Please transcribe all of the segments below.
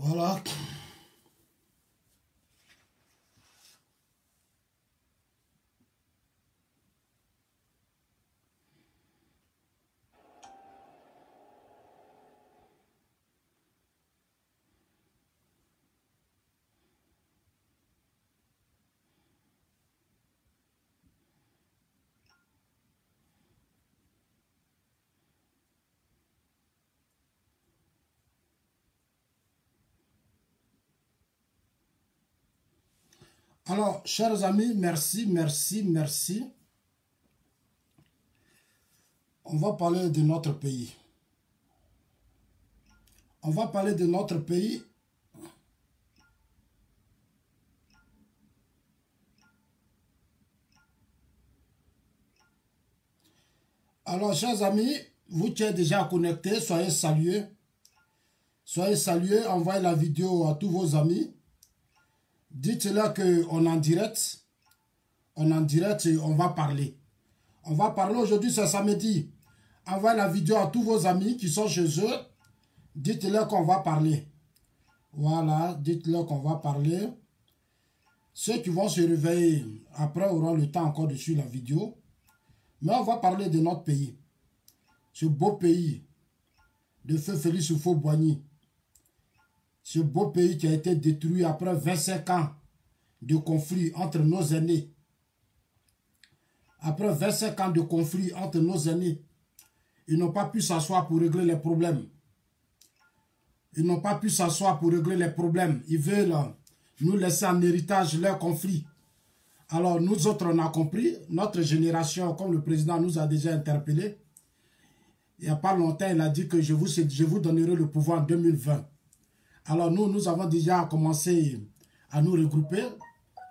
Voilà. Alors, chers amis, merci. On va parler de notre pays. On va parler de notre pays. Alors, chers amis, vous qui êtes déjà connectés, soyez salués. Soyez salués, envoyez la vidéo à tous vos amis. Dites-leur qu'on est en direct. On est en direct et on va parler. On va parler aujourd'hui, c'est samedi. Envoyez la vidéo à tous vos amis qui sont chez eux. Dites-leur qu'on va parler. Voilà, dites-leur qu'on va parler. Ceux qui vont se réveiller après auront le temps encore de suivre la vidéo. Mais on va parler de notre pays. Ce beau pays de Feu Félix Houphouët-Boigny. Ce beau pays qui a été détruit après 25 ans de conflit entre nos aînés. Après 25 ans de conflit entre nos aînés, ils n'ont pas pu s'asseoir pour régler les problèmes. Ils n'ont pas pu s'asseoir pour régler les problèmes. Ils veulent nous laisser en héritage leurs conflits. Alors nous autres, on a compris. Notre génération, comme le président nous a déjà interpellés, il n'y a pas longtemps, il a dit que je vous donnerai le pouvoir en 2020. Alors nous avons déjà commencé à nous regrouper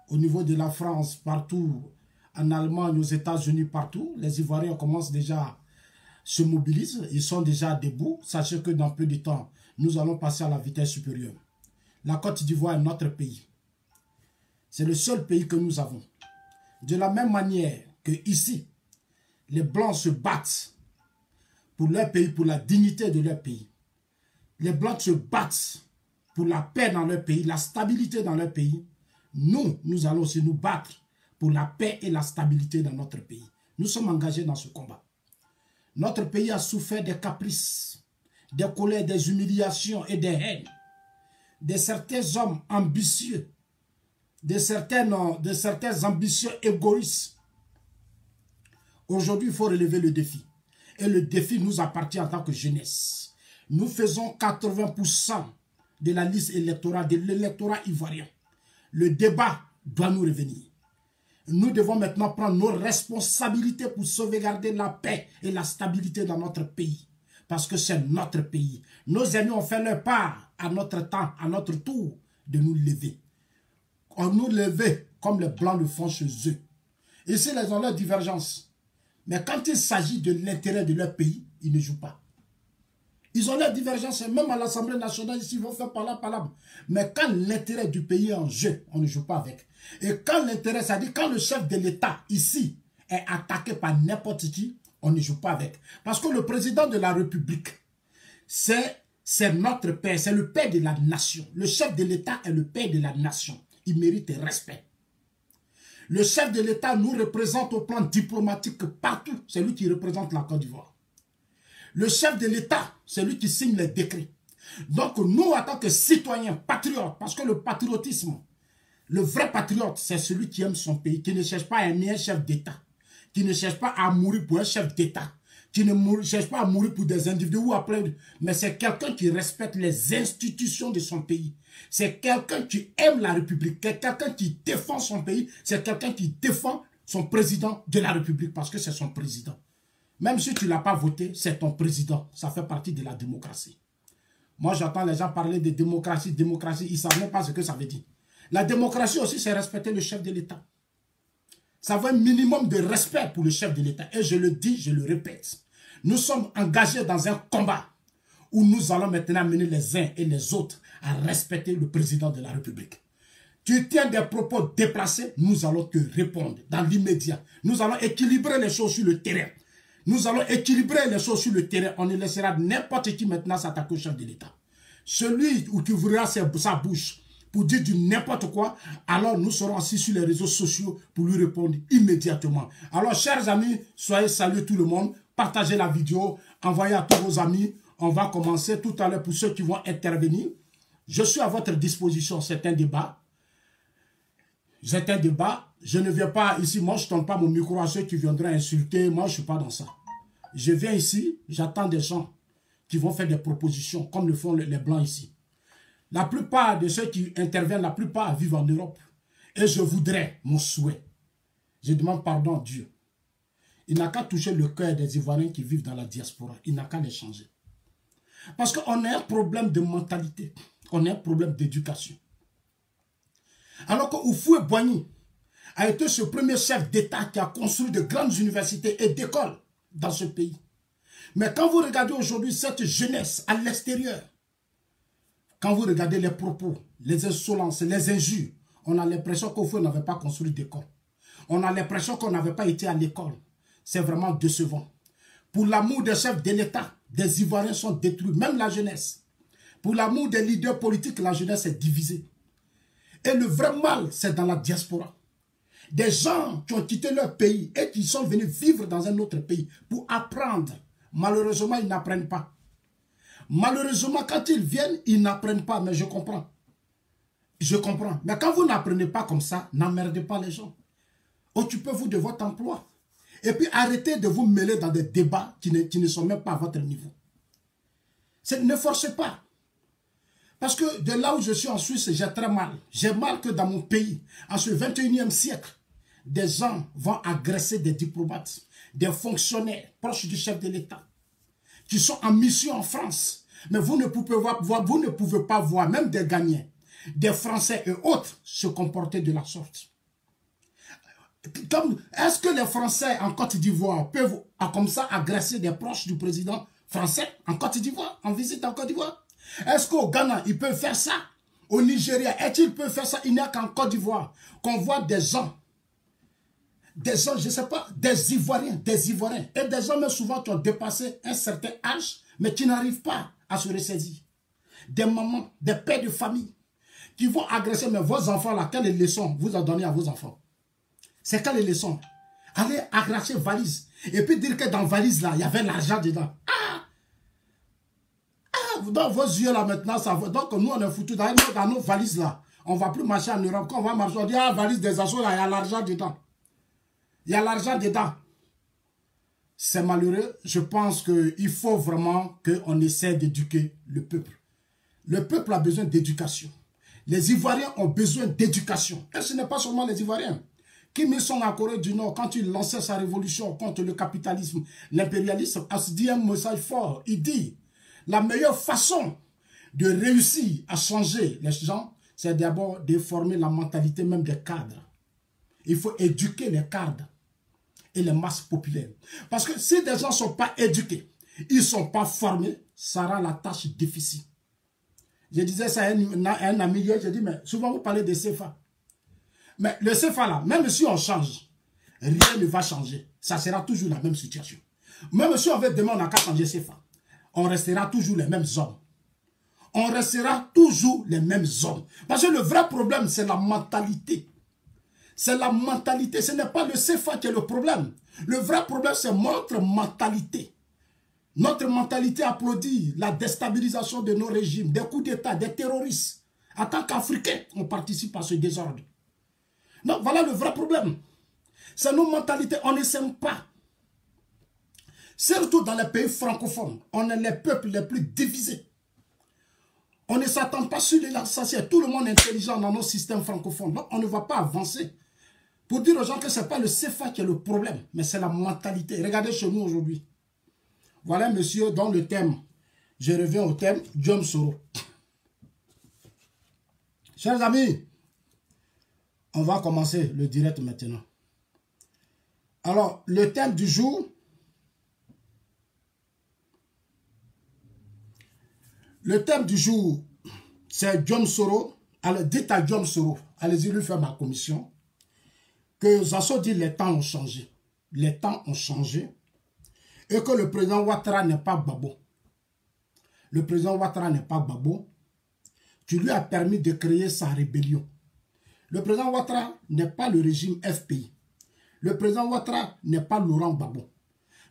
au niveau de la France, partout, en Allemagne, aux États-Unis, partout. Les Ivoiriens commencent déjà à se mobiliser, ils sont déjà debout. Sachez que dans peu de temps, nous allons passer à la vitesse supérieure. La Côte d'Ivoire est notre pays. C'est le seul pays que nous avons. De la même manière que ici, les Blancs se battent pour leur pays, pour la dignité de leur pays. Les Blancs se battent pour la paix dans leur pays, la stabilité dans leur pays. Nous allons aussi nous battre pour la paix et la stabilité dans notre pays. Nous sommes engagés dans ce combat. Notre pays a souffert des caprices, des colères, des humiliations et des haines, de certains hommes ambitieux, de certains ambitieux égoïstes. Aujourd'hui, il faut relever le défi. Et le défi nous appartient en tant que jeunesse. Nous faisons 80% de la liste électorale, de l'électorat ivoirien. Le débat doit nous revenir. Nous devons maintenant prendre nos responsabilités pour sauvegarder la paix et la stabilité dans notre pays. Parce que c'est notre pays. Nos amis ont fait leur part à notre temps, à notre tour, de nous lever. On nous levait comme les Blancs le font chez eux. Ici, ils ont leur divergence. Mais quand il s'agit de l'intérêt de leur pays, ils ne jouent pas. Ils ont leur divergence, même à l'Assemblée nationale, ici, ils vont faire par là. Mais quand l'intérêt du pays est en jeu, on ne joue pas avec. Et quand l'intérêt, c'est-à-dire quand le chef de l'État, ici, est attaqué par n'importe qui, on ne joue pas avec. Parce que le président de la République, c'est notre père, c'est le père de la nation. Le chef de l'État est le père de la nation. Il mérite respect. Le chef de l'État nous représente au plan diplomatique partout. C'est lui qui représente la Côte d'Ivoire. Le chef de l'État, c'est lui qui signe les décrets. Donc nous, en tant que citoyens, patriotes, parce que le patriotisme, le vrai patriote, c'est celui qui aime son pays, qui ne cherche pas à aimer un chef d'État, qui ne cherche pas à mourir pour un chef d'État, qui ne cherche pas à mourir pour des individus ou après, mais c'est quelqu'un qui respecte les institutions de son pays. C'est quelqu'un qui aime la République, quelqu'un qui défend son pays, c'est quelqu'un qui défend son président de la République parce que c'est son président. Même si tu ne l'as pas voté, c'est ton président. Ça fait partie de la démocratie. Moi, j'entends les gens parler de démocratie, ils ne savent même pas ce que ça veut dire. La démocratie aussi, c'est respecter le chef de l'État. Ça veut un minimum de respect pour le chef de l'État. Et je le dis, je le répète. Nous sommes engagés dans un combat où nous allons maintenant mener les uns et les autres à respecter le président de la République. Tu tiens des propos déplacés, nous allons te répondre dans l'immédiat. Nous allons équilibrer les choses sur le terrain. Nous allons équilibrer les choses sur le terrain. On ne laissera n'importe qui maintenant s'attaquer au chef de l'État. Celui qui ouvrira sa bouche pour dire du n'importe quoi, alors nous serons assis sur les réseaux sociaux pour lui répondre immédiatement. Alors, chers amis, soyez salués tout le monde. Partagez la vidéo, envoyez à tous vos amis. On va commencer tout à l'heure pour ceux qui vont intervenir. Je suis à votre disposition, c'est un débat. C'est un débat. Je ne viens pas ici, moi je ne donne pas mon micro à ceux qui viendraient insulter. Moi je ne suis pas dans ça. Je viens ici, j'attends des gens qui vont faire des propositions, comme le font les Blancs ici. La plupart de ceux qui interviennent, la plupart vivent en Europe. Et je voudrais, mon souhait, je demande pardon à Dieu. Il n'a qu'à toucher le cœur des Ivoiriens qui vivent dans la diaspora. Il n'a qu'à les changer. Parce qu'on a un problème de mentalité. On a un problème d'éducation. Alors que Houphouët-Boigny a été ce premier chef d'État qui a construit de grandes universités et d'écoles dans ce pays. Mais quand vous regardez aujourd'hui cette jeunesse à l'extérieur, quand vous regardez les propos, les insolences, les injures, on a l'impression qu'Houphouët n'avait pas construit d'école. On a l'impression qu'on n'avait pas été à l'école. C'est vraiment décevant. Pour l'amour des chefs de l'État, des Ivoiriens sont détruits, même la jeunesse. Pour l'amour des leaders politiques, la jeunesse est divisée. Et le vrai mal, c'est dans la diaspora. Des gens qui ont quitté leur pays et qui sont venus vivre dans un autre pays pour apprendre. Malheureusement, ils n'apprennent pas. Malheureusement, quand ils viennent, ils n'apprennent pas, mais je comprends. Je comprends. Mais quand vous n'apprenez pas comme ça, n'emmerdez pas les gens. Occupez-vous de votre emploi. Et puis arrêtez de vous mêler dans des débats qui ne sont même pas à votre niveau. Ne forcez pas. Parce que de là où je suis en Suisse, j'ai très mal. J'ai mal que dans mon pays, en ce 21e siècle, des gens vont agresser des diplomates, des fonctionnaires proches du chef de l'État, qui sont en mission en France. Mais vous ne pouvez pas voir, même des Ghanéens, des Français et autres, se comporter de la sorte. Est-ce que les Français en Côte d'Ivoire peuvent comme ça agresser des proches du président français en Côte d'Ivoire, en visite en Côte d'Ivoire? Est-ce qu'au Ghana, ils peuvent faire ça? Au Nigeria, est-ce qu'ils peuvent faire ça? Il n'y a qu'en Côte d'Ivoire qu'on voit des gens, je ne sais pas, des Ivoiriens, et des gens même souvent qui ont dépassé un certain âge, mais qui n'arrivent pas à se ressaisir. Des mamans, des pères de famille, qui vont agresser, mais vos enfants là, quelles leçons vous avez donné à vos enfants? C'est quelle leçon? Allez arracher valise. Et puis dire que dans valise là, il y avait l'argent dedans. Dans vos yeux là maintenant, ça va. Donc nous on est foutus dans nos valises là. On ne va plus marcher en Europe. Quand on va marcher, on dit valise des assauts là, il y a l'argent dedans. Il y a l'argent dedans. C'est malheureux. Je pense qu'il faut vraiment qu'on essaie d'éduquer le peuple. Le peuple a besoin d'éducation. Les Ivoiriens ont besoin d'éducation. Et ce n'est pas seulement les Ivoiriens. Kim Il-sung en Corée du Nord, quand il lançait sa révolution contre le capitalisme, l'impérialisme, a dit un message fort. Il dit, la meilleure façon de réussir à changer les gens, c'est d'abord de former la mentalité même des cadres. Il faut éduquer les cadres et les masses populaires. Parce que si des gens ne sont pas éduqués, ils ne sont pas formés, ça rend la tâche difficile. Je disais ça à un ami hier, je dis, mais souvent vous parlez de CFA. Mais le CFA là, même si on change, rien ne va changer. Ça sera toujours la même situation. Même si on veut demander on n'a qu'à changer CFA, on restera toujours les mêmes hommes. On restera toujours les mêmes hommes. Parce que le vrai problème, c'est la mentalité. C'est la mentalité. Ce n'est pas le CFA qui est le problème. Le vrai problème, c'est notre mentalité. Notre mentalité applaudit la déstabilisation de nos régimes, des coups d'État, des terroristes. En tant qu'Africains, on participe à ce désordre. Donc voilà le vrai problème. C'est nos mentalités, on ne s'aime pas. Surtout dans les pays francophones, on est les peuples les plus divisés. On ne s'attend pas sur les lançanciers. Tout le monde est intelligent dans nos systèmes francophones. Donc on ne va pas avancer. Pour dire aux gens que ce n'est pas le CFA qui est le problème, mais c'est la mentalité. Regardez chez nous aujourd'hui. Voilà un monsieur dont le thème, je reviens au thème, John Soro. Chers amis, on va commencer le direct maintenant. Alors, le thème du jour, c'est John Soro. Alors, dites à John Soro, allez-y lui faire ma commission, que Zasso dit les temps ont changé. Les temps ont changé. Et que le président Ouattara n'est pas babo. Le président Ouattara n'est pas babo. tu lui as permis de créer sa rébellion. Le président Ouattara n'est pas le régime FPI. Le président Ouattara n'est pas Laurent Gbagbo.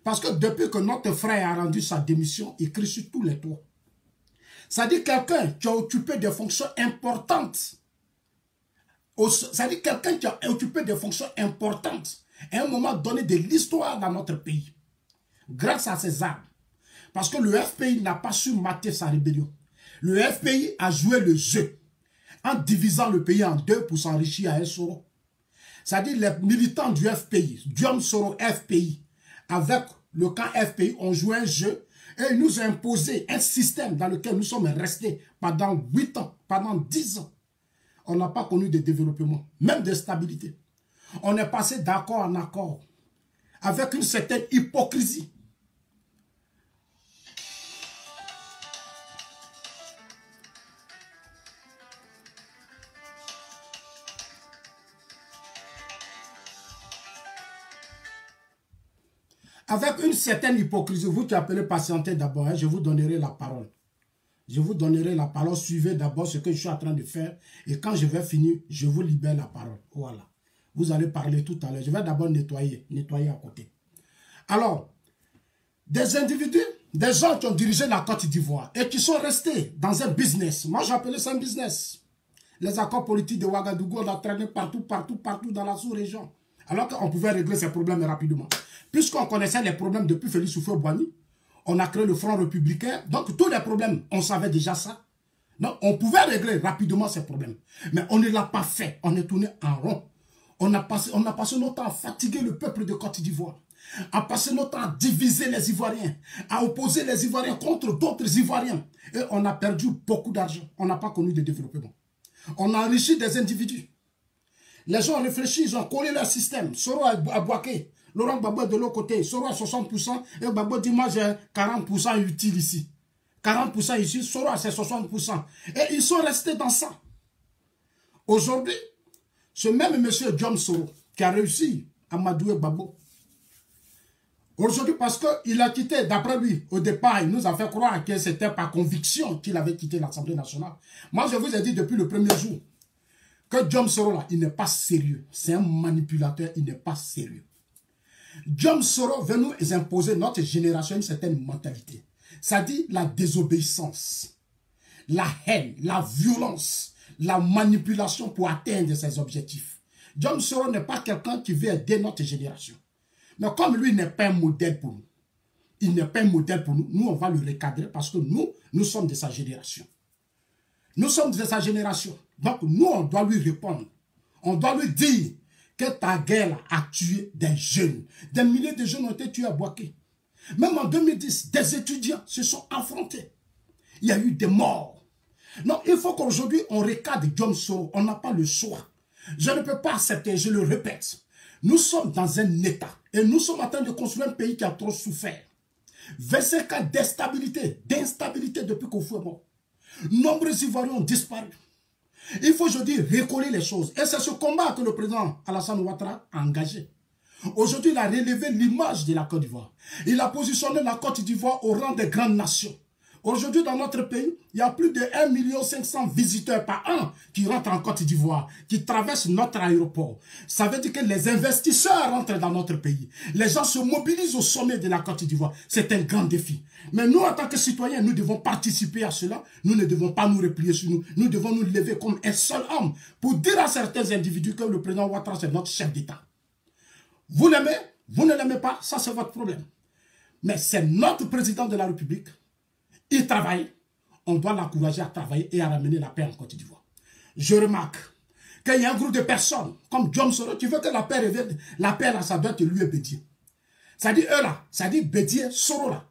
Parce que depuis que notre frère a rendu sa démission, il crie sur tous les toits. Ça dit quelqu'un qui a occupé des fonctions importantes. Ça dit quelqu'un qui a occupé des fonctions importantes à un moment donné de l'histoire dans notre pays. Grâce à ses armes. Parce que le FPI n'a pas su mater sa rébellion. Le FPI a joué le jeu en divisant le pays en deux pour s'enrichir à un Soro. C'est-à-dire les militants du FPI, Diom Soro FPI, avec le camp FPI, ont joué un jeu et ils nous ont imposé un système dans lequel nous sommes restés pendant 8 ans, pendant 10 ans. On n'a pas connu de développement, même de stabilité. On est passé d'accord en accord avec une certaine hypocrisie. Avec une certaine hypocrisie, vous qui appelez patienter d'abord, hein, je vous donnerai la parole. Je vous donnerai la parole, suivez d'abord ce que je suis en train de faire. Et quand je vais finir, je vous libère la parole. Voilà. Vous allez parler tout à l'heure. Je vais d'abord nettoyer à côté. Alors, des individus, des gens qui ont dirigé la Côte d'Ivoire et qui sont restés dans un business. Moi, j'appelais ça un business. Les accords politiques de Ouagadougou, on a traîné partout dans la sous-région. Alors qu'on pouvait régler ces problèmes rapidement. Puisqu'on connaissait les problèmes depuis Félix Houphouët-Boigny, on a créé le Front républicain. Donc, tous les problèmes, on savait déjà ça. Donc, on pouvait régler rapidement ces problèmes. Mais on ne l'a pas fait. On est tourné en rond. On a passé notre temps à fatiguer le peuple de Côte d'Ivoire. À passer notre temps à diviser les Ivoiriens. À opposer les Ivoiriens contre d'autres Ivoiriens. Et on a perdu beaucoup d'argent. On n'a pas connu de développement. On a enrichi des individus. Les gens ont réfléchi, ils ont collé leur système. Soro a Bouaké. Laurent Gbagbo de l'autre côté, Soro à 60%, et Gbagbo dit, moi j'ai 40% utile ici. 40% ici, Soro à ses 60%. Et ils sont restés dans ça. Aujourd'hui, ce même monsieur Diom Soro, qui a réussi à madouer Gbagbo, aujourd'hui, parce qu'il a quitté, d'après lui, au départ, il nous a fait croire que c'était par conviction qu'il avait quitté l'Assemblée nationale. Moi, je vous ai dit depuis le premier jour, que Diom Soro là, il n'est pas sérieux. C'est un manipulateur, il n'est pas sérieux. Diom Soro veut nous imposer, notre génération, une certaine mentalité. Ça dit la désobéissance, la haine, la violence, la manipulation pour atteindre ses objectifs. Diom Soro n'est pas quelqu'un qui veut aider notre génération. Mais comme lui n'est pas un modèle pour nous, il n'est pas un modèle pour nous, nous on va le recadrer parce que nous sommes de sa génération. Nous sommes de sa génération. Donc nous on doit lui répondre. On doit lui dire que ta guerre a tué des jeunes. Des milliers de jeunes ont été tués à Bouaké. Même en 2010, des étudiants se sont affrontés. Il y a eu des morts. Non, il faut qu'aujourd'hui, on recadre Diom Soro. On n'a pas le choix. Je ne peux pas accepter, je le répète. Nous sommes dans un état. Et nous sommes en train de construire un pays qui a trop souffert. 25 ans d'instabilité depuis qu'Oufou est mort. Nombreux Ivoiriens ont disparu. Il faut aujourd'hui recoller les choses. Et c'est ce combat que le président Alassane Ouattara a engagé. Aujourd'hui, il a relevé l'image de la Côte d'Ivoire. Il a positionné la Côte d'Ivoire au rang des grandes nations. Aujourd'hui, dans notre pays, il y a plus de 1 500 000 visiteurs par an qui rentrent en Côte d'Ivoire, qui traversent notre aéroport. Ça veut dire que les investisseurs rentrent dans notre pays. Les gens se mobilisent au sommet de la Côte d'Ivoire. C'est un grand défi. Mais nous, en tant que citoyens, nous devons participer à cela. Nous ne devons pas nous replier sur nous. Nous devons nous lever comme un seul homme pour dire à certains individus que le président Ouattara, c'est notre chef d'État. Vous l'aimez, vous ne l'aimez pas, ça c'est votre problème. Mais c'est notre président de la République. Il travaille. On doit l'encourager à travailler et à ramener la paix en Côte d'Ivoire. Je remarque qu'il y a un groupe de personnes comme Diom Soro qui veut que la paix revienne. La paix là, ça doit être lui et Bédié. Ça dit eux là, ça dit Bédié, Soro là.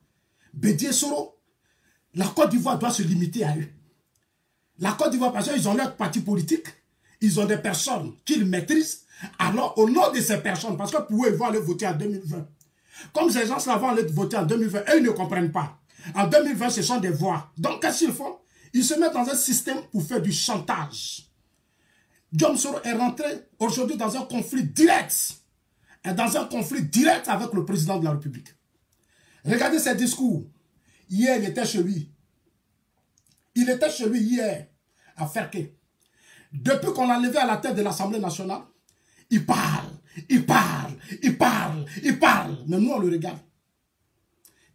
Bédié, Soro, la Côte d'Ivoire doit se limiter à eux. La Côte d'Ivoire, parce qu'ils ont leur parti politique, ils ont des personnes qu'ils maîtrisent. Alors, au nom de ces personnes, parce que pour eux, ils vont aller voter en 2020. Comme ces gens-là vont aller voter en 2020, eux, ils ne comprennent pas. En 2020, ce sont des voix. Donc, qu'est-ce qu'ils font? Ils se mettent dans un système pour faire du chantage. Diom Soro est rentré aujourd'hui dans un conflit direct. Dans un conflit direct avec le président de la République. Regardez ses discours. Hier, il était chez lui. Il était chez lui hier, à faire que, depuis qu'on l'a levé à la tête de l'Assemblée nationale, il parle, il parle, il parle, il parle. Mais nous, on le regarde.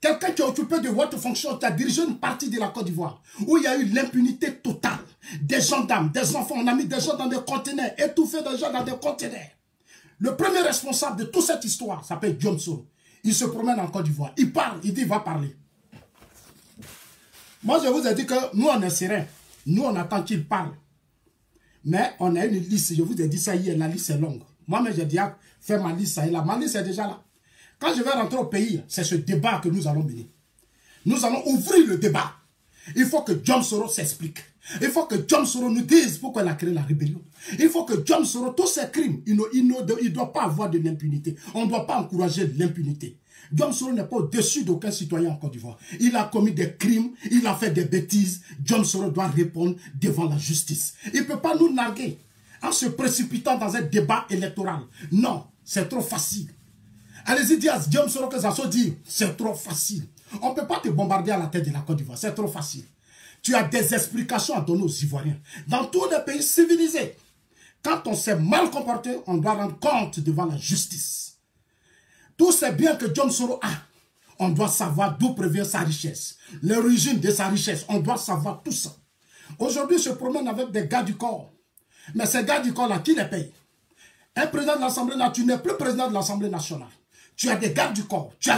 Quelqu'un qui est occupé de votre fonction, qui a dirigé une partie de la Côte d'Ivoire, où il y a eu l'impunité totale. Des gendarmes, des enfants, on a mis des gens dans des conteneurs, étouffé des gens dans des conteneurs. Le premier responsable de toute cette histoire s'appelle Guillaume Soro. Il se promène en Côte d'Ivoire. Il parle, il dit il va parler. Moi, je vous ai dit que nous, on est serein. Nous, on attend qu'il parle. Mais on a une liste, je vous ai dit ça hier, la liste est longue. Moi-même, j'ai déjà fait ma liste, ça est là. Ma liste est déjà là. Quand je vais rentrer au pays, c'est ce débat que nous allons mener. Nous allons ouvrir le débat. Il faut que Guillaume Soro s'explique. Il faut que Guillaume Soro nous dise pourquoi il a créé la rébellion. Il faut que Guillaume Soro, tous ses crimes, il ne doit pas avoir de l'impunité. On ne doit pas encourager l'impunité. Guillaume Soro n'est pas au-dessus d'aucun citoyen en Côte d'Ivoire. Il a commis des crimes, il a fait des bêtises. Guillaume Soro doit répondre devant la justice. Il ne peut pas nous narguer en se précipitant dans un débat électoral. Non, c'est trop facile. Allez-y dire à Guillaume Soro que ça se dit, c'est trop facile. On ne peut pas te bombarder à la tête de la Côte d'Ivoire, c'est trop facile. Tu as des explications à donner aux Ivoiriens. Dans tous les pays civilisés, quand on s'est mal comporté, on doit rendre compte devant la justice. Tous ces biens que Guillaume Soro a, on doit savoir d'où provient sa richesse. L'origine de sa richesse, on doit savoir tout ça. Aujourd'hui, je se promène avec des gars du corps. Mais ces gars du corps-là, qui les paye? Un président de l'Assemblée nationale, tu n'es plus président de l'Assemblée nationale. Tu as des gardes du corps, tu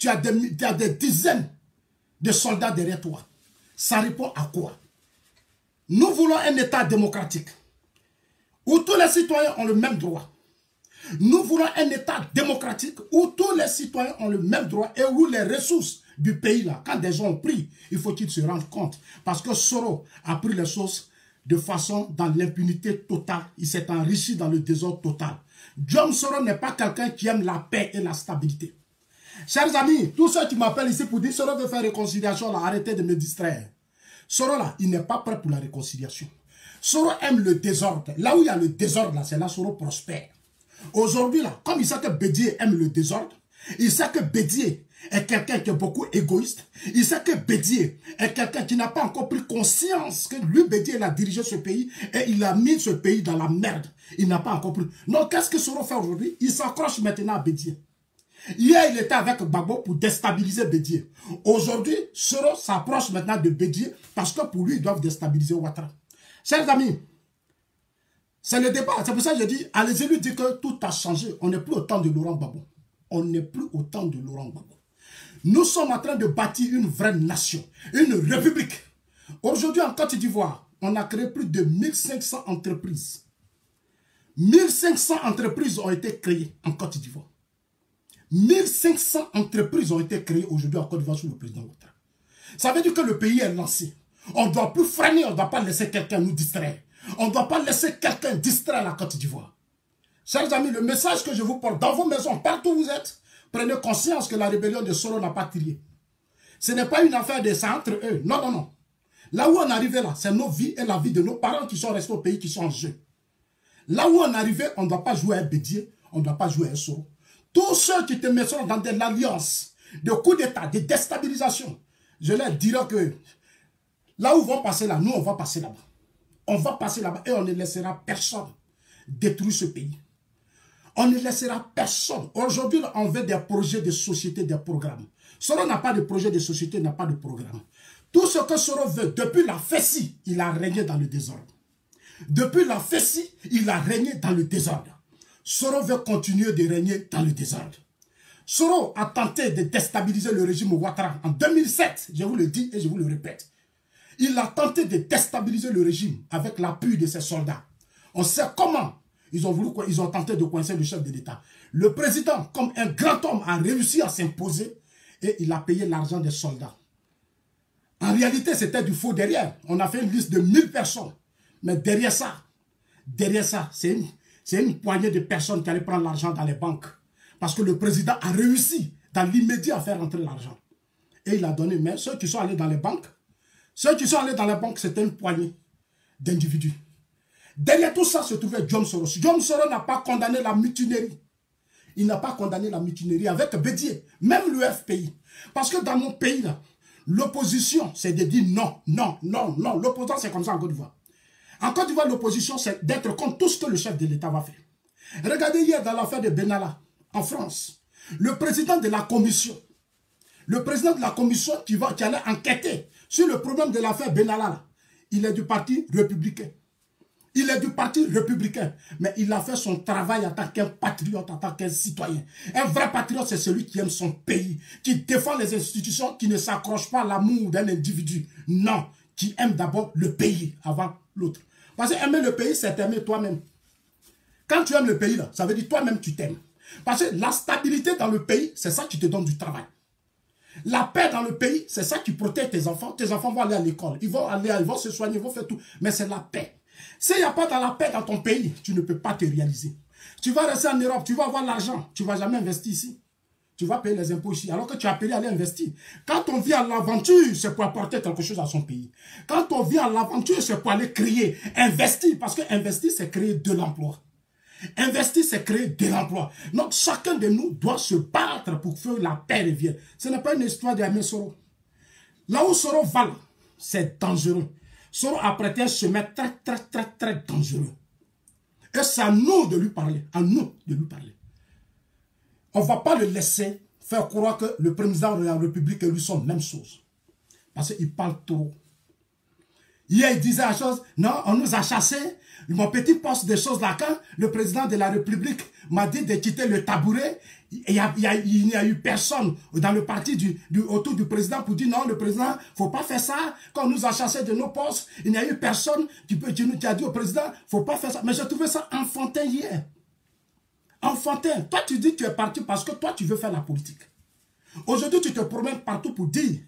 as des dizaines de soldats derrière toi. Ça répond à quoi? Nous voulons un État démocratique où tous les citoyens ont le même droit. Nous voulons un État démocratique où tous les citoyens ont le même droit et où les ressources du pays, là, quand des gens ont pris, il faut qu'ils se rendent compte. Parce que Soro a pris les choses de façon dans l'impunité totale. Il s'est enrichi dans le désordre total. Guillaume Soro n'est pas quelqu'un qui aime la paix et la stabilité. Chers amis, tous ceux qui m'appellent ici pour dire Soro veut faire réconciliation, là, arrêtez de me distraire. Soro là, il n'est pas prêt pour la réconciliation. Soro aime le désordre. Là où il y a le désordre, là, c'est là Soro prospère. Aujourd'hui, là, comme il sait que Bédié aime le désordre, il sait que Bédié est quelqu'un qui est beaucoup égoïste. Il sait que Bédié est quelqu'un qui n'a pas encore pris conscience que lui, Bédié, il a dirigé ce pays et il a mis ce pays dans la merde. Il n'a pas encore pris. Donc, qu'est-ce que Soro fait aujourd'hui? Il s'accroche maintenant à Bédié. Hier, il était avec Gbagbo pour déstabiliser Bédié. Aujourd'hui, Soro s'approche maintenant de Bédié parce que pour lui, ils doivent déstabiliser Ouattara. Chers amis, c'est le débat. C'est pour ça que je dis, allez-y lui dire que tout a changé. On n'est plus au temps de Laurent Gbagbo. On n'est plus au temps de Laurent Gbagbo. Nous sommes en train de bâtir une vraie nation, une république. Aujourd'hui, en Côte d'Ivoire, on a créé plus de 1500 entreprises. 1500 entreprises ont été créées en Côte d'Ivoire. 1500 entreprises ont été créées aujourd'hui en Côte d'Ivoire sous le président Ouattara. Ça veut dire que le pays est lancé. On ne doit plus freiner, on ne doit pas laisser quelqu'un nous distraire. On ne doit pas laisser quelqu'un distraire la Côte d'Ivoire. Chers amis, le message que je vous porte dans vos maisons, partout où vous êtes, prenez conscience que la rébellion de Soro n'a pas tiré. Ce n'est pas une affaire de ça entre eux. Non, non, non. Là où on est arrivé là, c'est nos vies et la vie de nos parents qui sont restés au pays qui sont en jeu. Là où on est arrivé, on ne doit pas jouer à un Bédié, on ne doit pas jouer à un Soro. Tous ceux qui te mettront dans de l'alliance, de coups d'état, de déstabilisation, je leur dirai que là où ils vont passer là, nous on va passer là-bas. On va passer là-bas et on ne laissera personne détruire ce pays. On ne laissera personne. Aujourd'hui, on veut des projets de société, des programmes. Soro n'a pas de projet de société, n'a pas de programme. Tout ce que Soro veut, depuis la Fessie, il a régné dans le désordre. Depuis la Fessie, il a régné dans le désordre. Soro veut continuer de régner dans le désordre. Soro a tenté de déstabiliser le régime Ouattara en 2007, je vous le dis et je vous le répète. Il a tenté de déstabiliser le régime avec l'appui de ses soldats. On sait comment ils ont tenté de coincer le chef de l'État. Le président, comme un grand homme, a réussi à s'imposer et il a payé l'argent des soldats. En réalité, c'était du faux derrière. On a fait une liste de 1000 personnes. Mais derrière ça, c'est une poignée de personnes qui allaient prendre l'argent dans les banques. Parce que le président a réussi dans l'immédiat à faire entrer l'argent. Et il a donné, mais ceux qui sont allés dans les banques, c'était une poignée d'individus. Derrière tout ça se trouvait Guillaume Soro. Guillaume Soro n'a pas condamné la mutinerie. Il n'a pas condamné la mutinerie avec Bédié, même le FPI. Parce que dans mon pays, l'opposition, c'est de dire non, non, non, non. L'opposant, c'est comme ça en Côte d'Ivoire. En Côte d'Ivoire, l'opposition, c'est d'être contre tout ce que le chef de l'État va faire. Regardez hier dans l'affaire de Benalla, en France, le président de la commission qui allait enquêter sur le problème de l'affaire Benalla, il est du parti républicain. Il est du parti républicain, mais il a fait son travail en tant qu'un patriote, en tant qu'un citoyen. Un vrai patriote, c'est celui qui aime son pays, qui défend les institutions, qui ne s'accroche pas à l'amour d'un individu. Non, qui aime d'abord le pays avant l'autre. Parce que aimer le pays, c'est aimer toi-même. Quand tu aimes le pays, là, ça veut dire toi-même, tu t'aimes. Parce que la stabilité dans le pays, c'est ça qui te donne du travail. La paix dans le pays, c'est ça qui protège tes enfants. Tes enfants vont aller à l'école, ils vont se soigner, ils vont faire tout. Mais c'est la paix. S'il n'y a pas de la paix dans ton pays, tu ne peux pas te réaliser. Tu vas rester en Europe, tu vas avoir l'argent, tu ne vas jamais investir ici. Tu vas payer les impôts ici, alors que tu as appelé à aller investir. Quand on vient à l'aventure, c'est pour apporter quelque chose à son pays. Quand on vient à l'aventure, c'est pour aller créer, investir. Parce que investir, c'est créer de l'emploi. Investir, c'est créer de l'emploi. Donc, chacun de nous doit se battre pour que la paix revienne. Ce n'est pas une histoire d'Aimé Soro. Là où Soro va, c'est dangereux. Soro a prêté un chemin très dangereux. Et c'est à nous de lui parler. À nous de lui parler. On ne va pas le laisser faire croire que le président de la République et lui sont la même chose. Parce qu'il parle trop. Hier, il disait la chose, non, on nous a chassés. Mon petit poste de choses là, quand le président de la République m'a dit de quitter le tabouret, il n'y a eu personne dans le parti autour du président pour dire non, le président, il ne faut pas faire ça. Quand on nous a chassés de nos postes, il n'y a eu personne qui a dit au président, il ne faut pas faire ça. Mais j'ai trouvé ça enfantin hier. Enfantin. Toi, tu dis que tu es parti parce que toi, tu veux faire la politique. Aujourd'hui, tu te promènes partout pour dire,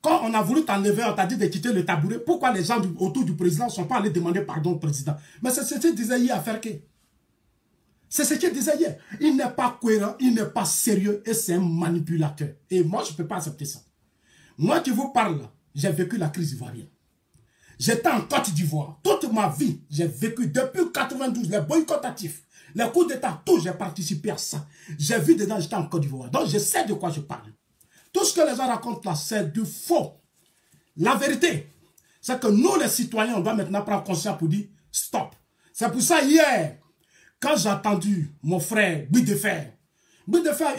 quand on a voulu t'enlever, on t'a dit de quitter le tabouret, pourquoi les gens autour du président ne sont pas allés demander pardon au président? Mais c'est ce qu'il disait hier à Ferké. C'est ce qu'il disait hier. Il n'est pas cohérent, il n'est pas sérieux et c'est un manipulateur. Et moi, je ne peux pas accepter ça. Moi qui vous parle, j'ai vécu la crise ivoirienne. J'étais en Côte d'Ivoire. Toute ma vie, j'ai vécu depuis 92, les boycottatifs, les coups d'État, tout, j'ai participé à ça. J'ai vu dedans, j'étais en Côte d'Ivoire. Donc, je sais de quoi je parle. Tout ce que les gens racontent là, c'est du faux. La vérité, c'est que nous, les citoyens, on doit maintenant prendre conscience pour dire stop. C'est pour ça, hier, quand j'ai entendu mon frère Guy Defer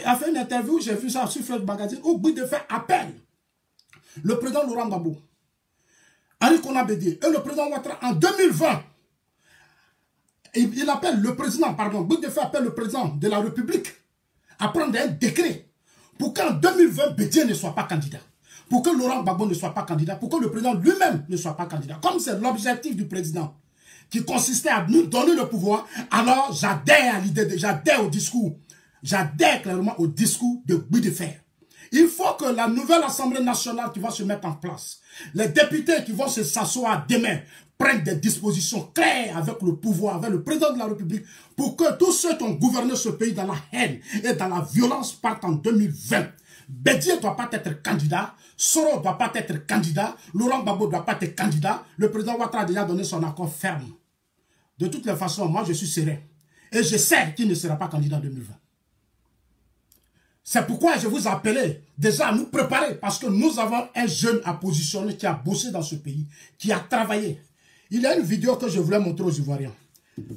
a fait une interview, j'ai vu ça sur Fred Magazine, où Guy Defer appelle le président Laurent Gbagbo, Henri Konan Bédié et le président Ouattara en 2020. Il appelle le président, pardon, Guy Defer appelle le président de la République à prendre un décret pour qu'en 2020, Bédié ne soit pas candidat. Pour que Laurent Gbagbo ne soit pas candidat. Pour que le président lui-même ne soit pas candidat. Comme c'est l'objectif du président qui consistait à nous donner le pouvoir, alors j'adhère à l'idée, j'adhère au discours. J'adhère clairement au discours de Guy Defer. Il faut que la nouvelle Assemblée nationale qui va se mettre en place, les députés qui vont s'asseoir demain, prennent des dispositions claires avec le pouvoir, avec le président de la République, pour que tous ceux qui ont gouverné ce pays dans la haine et dans la violence partent en 2020. Bédié ne doit pas être candidat, Soro ne doit pas être candidat, Laurent Gbagbo ne doit pas être candidat, le président Ouattara a déjà donné son accord ferme. De toutes les façons, moi je suis serein. Et je sais qu'il ne sera pas candidat en 2020. C'est pourquoi je vous appelais déjà à nous préparer, parce que nous avons un jeune à positionner qui a bossé dans ce pays, qui a travaillé. Il y a une vidéo que je voulais montrer aux Ivoiriens.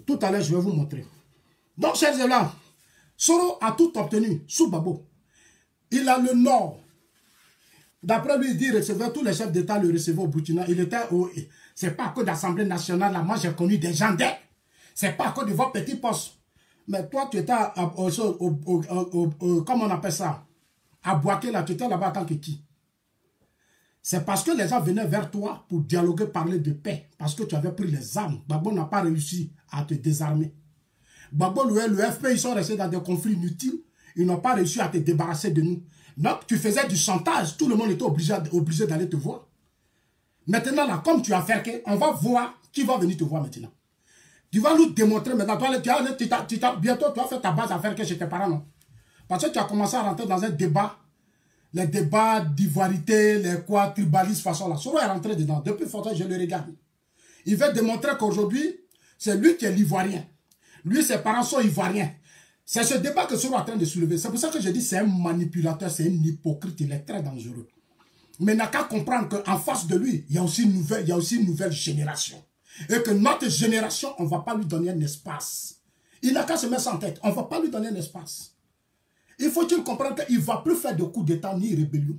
Tout à l'heure, je vais vous montrer. Donc, chers élèves, Soro a tout obtenu sous Gbagbo. Il a le nord. D'après lui, il dit recevoir tous les chefs d'État le recevaient au Burkina. Il était au... C'est pas à cause d'Assemblée nationale. Là, moi, j'ai connu des gens d'aide. C'est pas à cause de vos petits postes. Mais toi, tu étais comment on appelle ça? À Boaké, là, tu étais là-bas en tant que qui? C'est parce que les gens venaient vers toi pour dialoguer, parler de paix. Parce que tu avais pris les armes. Gbagbo n'a pas réussi à te désarmer. Gbagbo, le FP, ils sont restés dans des conflits inutiles. Ils n'ont pas réussi à te débarrasser de nous. Donc, tu faisais du chantage. Tout le monde était obligé d'aller te voir. Maintenant, là, comme tu as fait, on va voir qui va venir te voir maintenant. Tu vas nous démontrer maintenant. Bientôt, tu vas faire ta base à faire que chez tes parents, non? Parce que tu as commencé à rentrer dans un débat. Les débats d'ivoirité, les quoi, tribalistes, façon là. Soro est rentré dedans. Depuis longtemps, je le regarde. Il veut démontrer qu'aujourd'hui, c'est lui qui est l'ivoirien. Lui, ses parents sont ivoiriens. C'est ce débat que Soro est en train de soulever. C'est pour ça que je dis c'est un manipulateur, c'est un hypocrite. Il est très dangereux. Mais il n'a qu'à comprendre qu'en face de lui, il y a aussi une nouvelle génération. Et que notre génération, on ne va pas lui donner un espace. Il n'a qu'à se mettre ça en tête. On ne va pas lui donner un espace. Il faut qu'il comprenne qu'il ne va plus faire de coups d'État ni rébellion.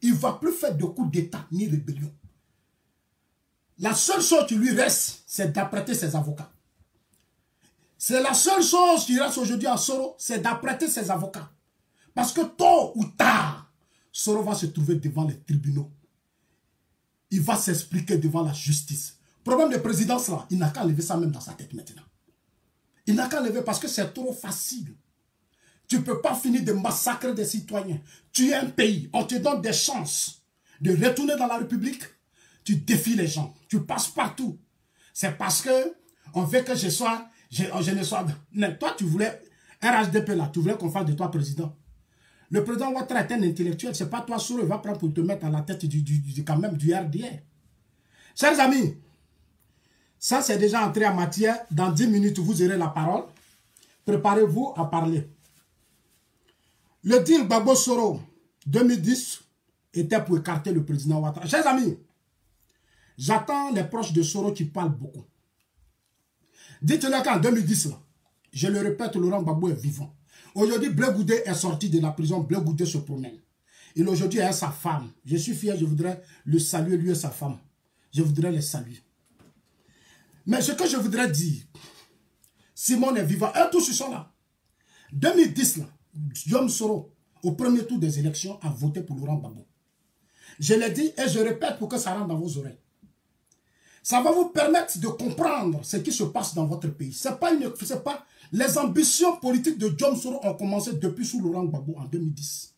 Il ne va plus faire de coups d'État ni rébellion. La seule chose qui lui reste, c'est d'apprêter ses avocats. C'est la seule chose qui reste aujourd'hui à Soro, c'est d'apprêter ses avocats. Parce que tôt ou tard, Soro va se trouver devant les tribunaux. Il va s'expliquer devant la justice. Problème de présidence là, il n'a qu'à lever ça même dans sa tête maintenant. Il n'a qu'à lever parce que c'est trop facile. Tu ne peux pas finir de massacrer des citoyens. Tu es un pays, on te donne des chances de retourner dans la République. Tu défies les gens, tu passes partout. C'est parce que on veut que je ne sois... Mais toi, tu voulais, RHDP là, tu voulais qu'on fasse de toi président. Le président Ouattara est un intellectuel, c'est pas toi, Soro, il va prendre pour te mettre à la tête quand même du RDA. Chers amis, ça c'est déjà entré en matière. Dans 10 minutes, vous aurez la parole. Préparez-vous à parler. Le deal Gbagbo Soro 2010 était pour écarter le président Ouattara. Chers amis, j'attends les proches de Soro qui parlent beaucoup. Dites-le qu'en 2010, là, je le répète, Laurent Gbagbo est vivant. Aujourd'hui, Blé Goudé est sorti de la prison, Blé Goudé se promène. Il aujourd'hui a sa femme. Je suis fier, je voudrais le saluer, lui et sa femme. Je voudrais les saluer. Mais ce que je voudrais dire, Simon est vivant, eux tous ils sont là. 2010, là, Guillaume Soro, au premier tour des élections, a voté pour Laurent Gbagbo. Je l'ai dit et je répète pour que ça rentre dans vos oreilles. Ça va vous permettre de comprendre ce qui se passe dans votre pays. C'est pas les ambitions politiques de Guillaume Soro ont commencé depuis sous Laurent Gbagbo en 2010.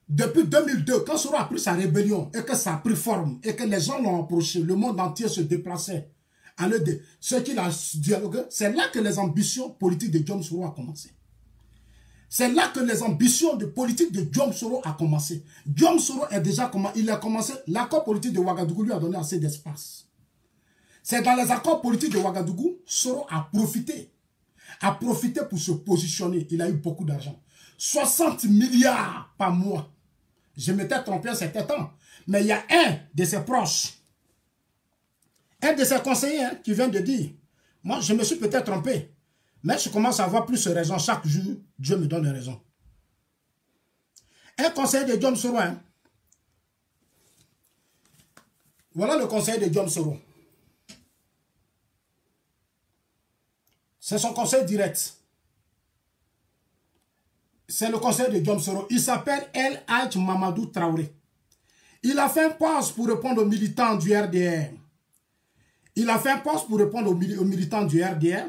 Depuis 2002, quand Soro a pris sa rébellion et que ça a pris forme et que les gens l'ont approché, le monde entier se déplaçait. Ce qu'il a dialogué, c'est là que les ambitions politiques de Guillaume Soro ont commencé. C'est là que les ambitions de politique de Guillaume Soro ont commencé. Guillaume Soro est déjà commencé, il a commencé, l'accord politique de Ouagadougou lui a donné assez d'espace. C'est dans les accords politiques de Ouagadougou, Soro a profité pour se positionner. Il a eu beaucoup d'argent. 60 milliards par mois. Je m'étais trompé à certain temps. Mais il y a un de ses proches, un de ses conseillers qui vient de dire, moi je me suis peut-être trompé, mais je commence à avoir plus de raisons. Chaque jour, Dieu me donne des raisons. Un conseiller de Guillaume Soro. Voilà le conseiller de Guillaume Soro. C'est son conseil direct. C'est le conseil de Guillaume Soro. Il s'appelle El Hadj Mamadou Traoré. Il a fait un poste pour répondre aux militants du RDR. Il a fait un poste pour répondre aux militants du RDR.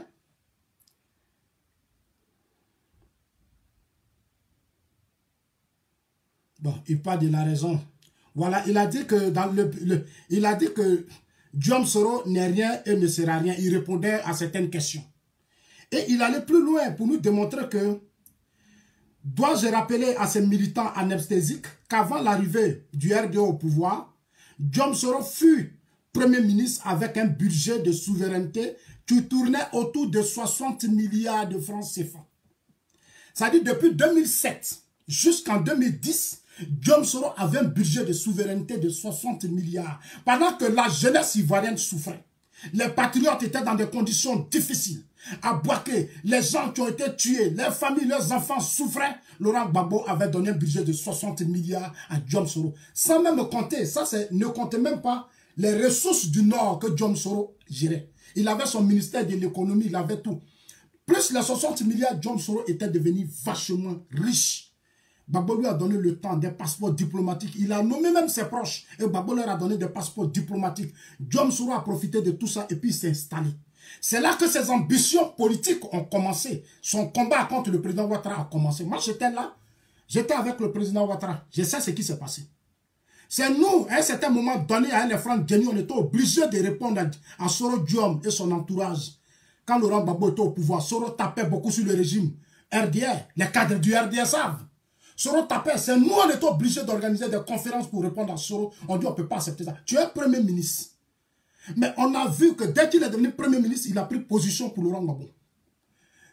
Bon, il parle de la raison. Voilà, il a dit que il a dit que Guillaume Soro n'est rien et ne sera rien. Il répondait à certaines questions. Et il allait plus loin pour nous démontrer que, dois-je rappeler à ces militants anesthésiques qu'avant l'arrivée du RDA au pouvoir, Guillaume Soro fut Premier ministre avec un budget de souveraineté qui tournait autour de 60 milliards de francs CFA. C'est-à-dire depuis 2007 jusqu'en 2010, Guillaume Soro avait un budget de souveraineté de 60 milliards. Pendant que la jeunesse ivoirienne souffrait. Les patriotes étaient dans des conditions difficiles. À Bouaké, les gens qui ont été tués, leurs familles, leurs enfants souffraient. Laurent Gbagbo avait donné un budget de 60 milliards à Guillaume Soro. Sans même compter, ne comptez même pas les ressources du Nord que Guillaume Soro gérait. Il avait son ministère de l'économie, il avait tout. Plus les 60 milliards, Guillaume Soro était devenu vachement riche. Gbagbo lui a donné le temps des passeports diplomatiques. Il a nommé même ses proches. Et Gbagbo leur a donné des passeports diplomatiques. Guillaume Soro a profité de tout ça et puis il s'est installé. C'est là que ses ambitions politiques ont commencé. Son combat contre le président Ouattara a commencé. Moi, j'étais là. J'étais avec le président Ouattara. Je sais ce qui s'est passé. C'est nous, à un certain moment donné, à les Franck Djeni, on était obligés de répondre à Soro Guillaume et son entourage. Quand Laurent Gbagbo était au pouvoir, Soro tapait beaucoup sur le régime RDR. Les cadres du RDR savent. Soro tapait. C'est nous, on était obligés d'organiser des conférences pour répondre à Soro. On dit, on ne peut pas accepter ça. Tu es Premier ministre. Mais on a vu que dès qu'il est devenu Premier ministre, il a pris position pour Laurent Gbagbo.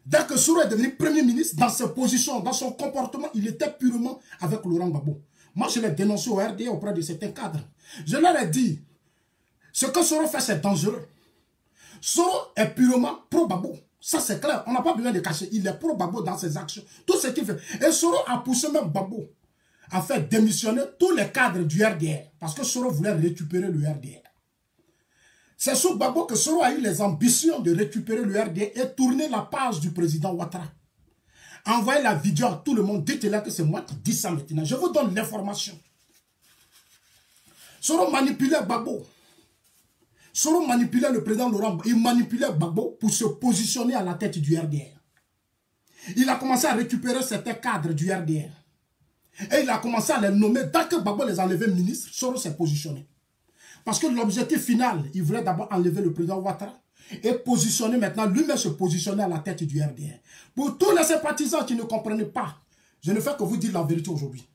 Dès que Soro est devenu Premier ministre, dans ses positions, dans son comportement, il était purement avec Laurent Gbagbo. Moi, je l'ai dénoncé au RDA auprès de certains cadres. Je leur ai dit, Ce que Soro fait, c'est dangereux. Soro est purement pro-Gbagbo. Ça, c'est clair. On n'a pas besoin de cacher. Il est pro-Gbagbo dans ses actions. Tout ce qu'il fait. Et Soro a poussé même Gbagbo à faire démissionner tous les cadres du RDR. Parce que Soro voulait récupérer le RDR. C'est sous Gbagbo que Soro a eu les ambitions de récupérer le RDR et tourner la page du président Ouattara. Envoyez la vidéo à tout le monde. Dites-leur que c'est moi qui dis ça maintenant. Je vous donne l'information. Soro manipulait Gbagbo. Soro manipulait le président Laurent. Il manipulait Gbagbo pour se positionner à la tête du RDR. Il a commencé à récupérer certains cadres du RDR. Et il a commencé à les nommer. Dès que Gbagbo les enlevait ministres, Soro s'est positionné. Parce que l'objectif final, il voulait d'abord enlever le président Ouattara et positionner maintenant, lui-même se positionner à la tête du RDR. Pour tous les sympathisants qui ne comprenaient pas, je ne fais que vous dire la vérité aujourd'hui.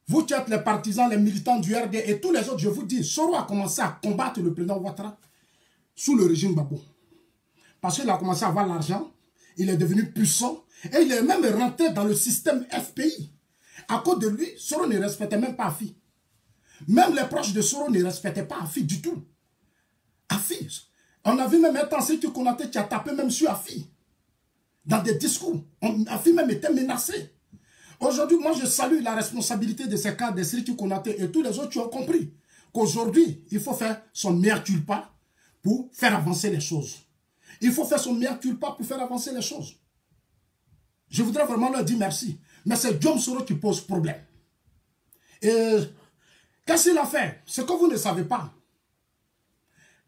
Vous qui êtes les partisans, les militants du RDR et tous les autres, je vous dis, Soro a commencé à combattre le président Ouattara sous le régime Gbagbo. Parce qu'il a commencé à avoir l'argent, il est devenu puissant et il est même rentré dans le système FPI. À cause de lui, Soro ne respectait même pas Afi. Même les proches de Soro ne respectaient pas Afi du tout. Afi, on a vu même un temps, c'est que Konaté qui a tapé même sur Afi. Dans des discours, Afi même était menacé. Aujourd'hui, moi je salue la responsabilité de ces cas de Siriki Konaté et tous les autres qui ont compris qu'aujourd'hui, il faut faire son meilleur culpa pour faire avancer les choses. Il faut faire son meilleur culpa pour faire avancer les choses. Je voudrais vraiment leur dire merci. Mais c'est Djom Soro qui pose problème. Et qu'est-ce qu'il a fait? Ce que vous ne savez pas.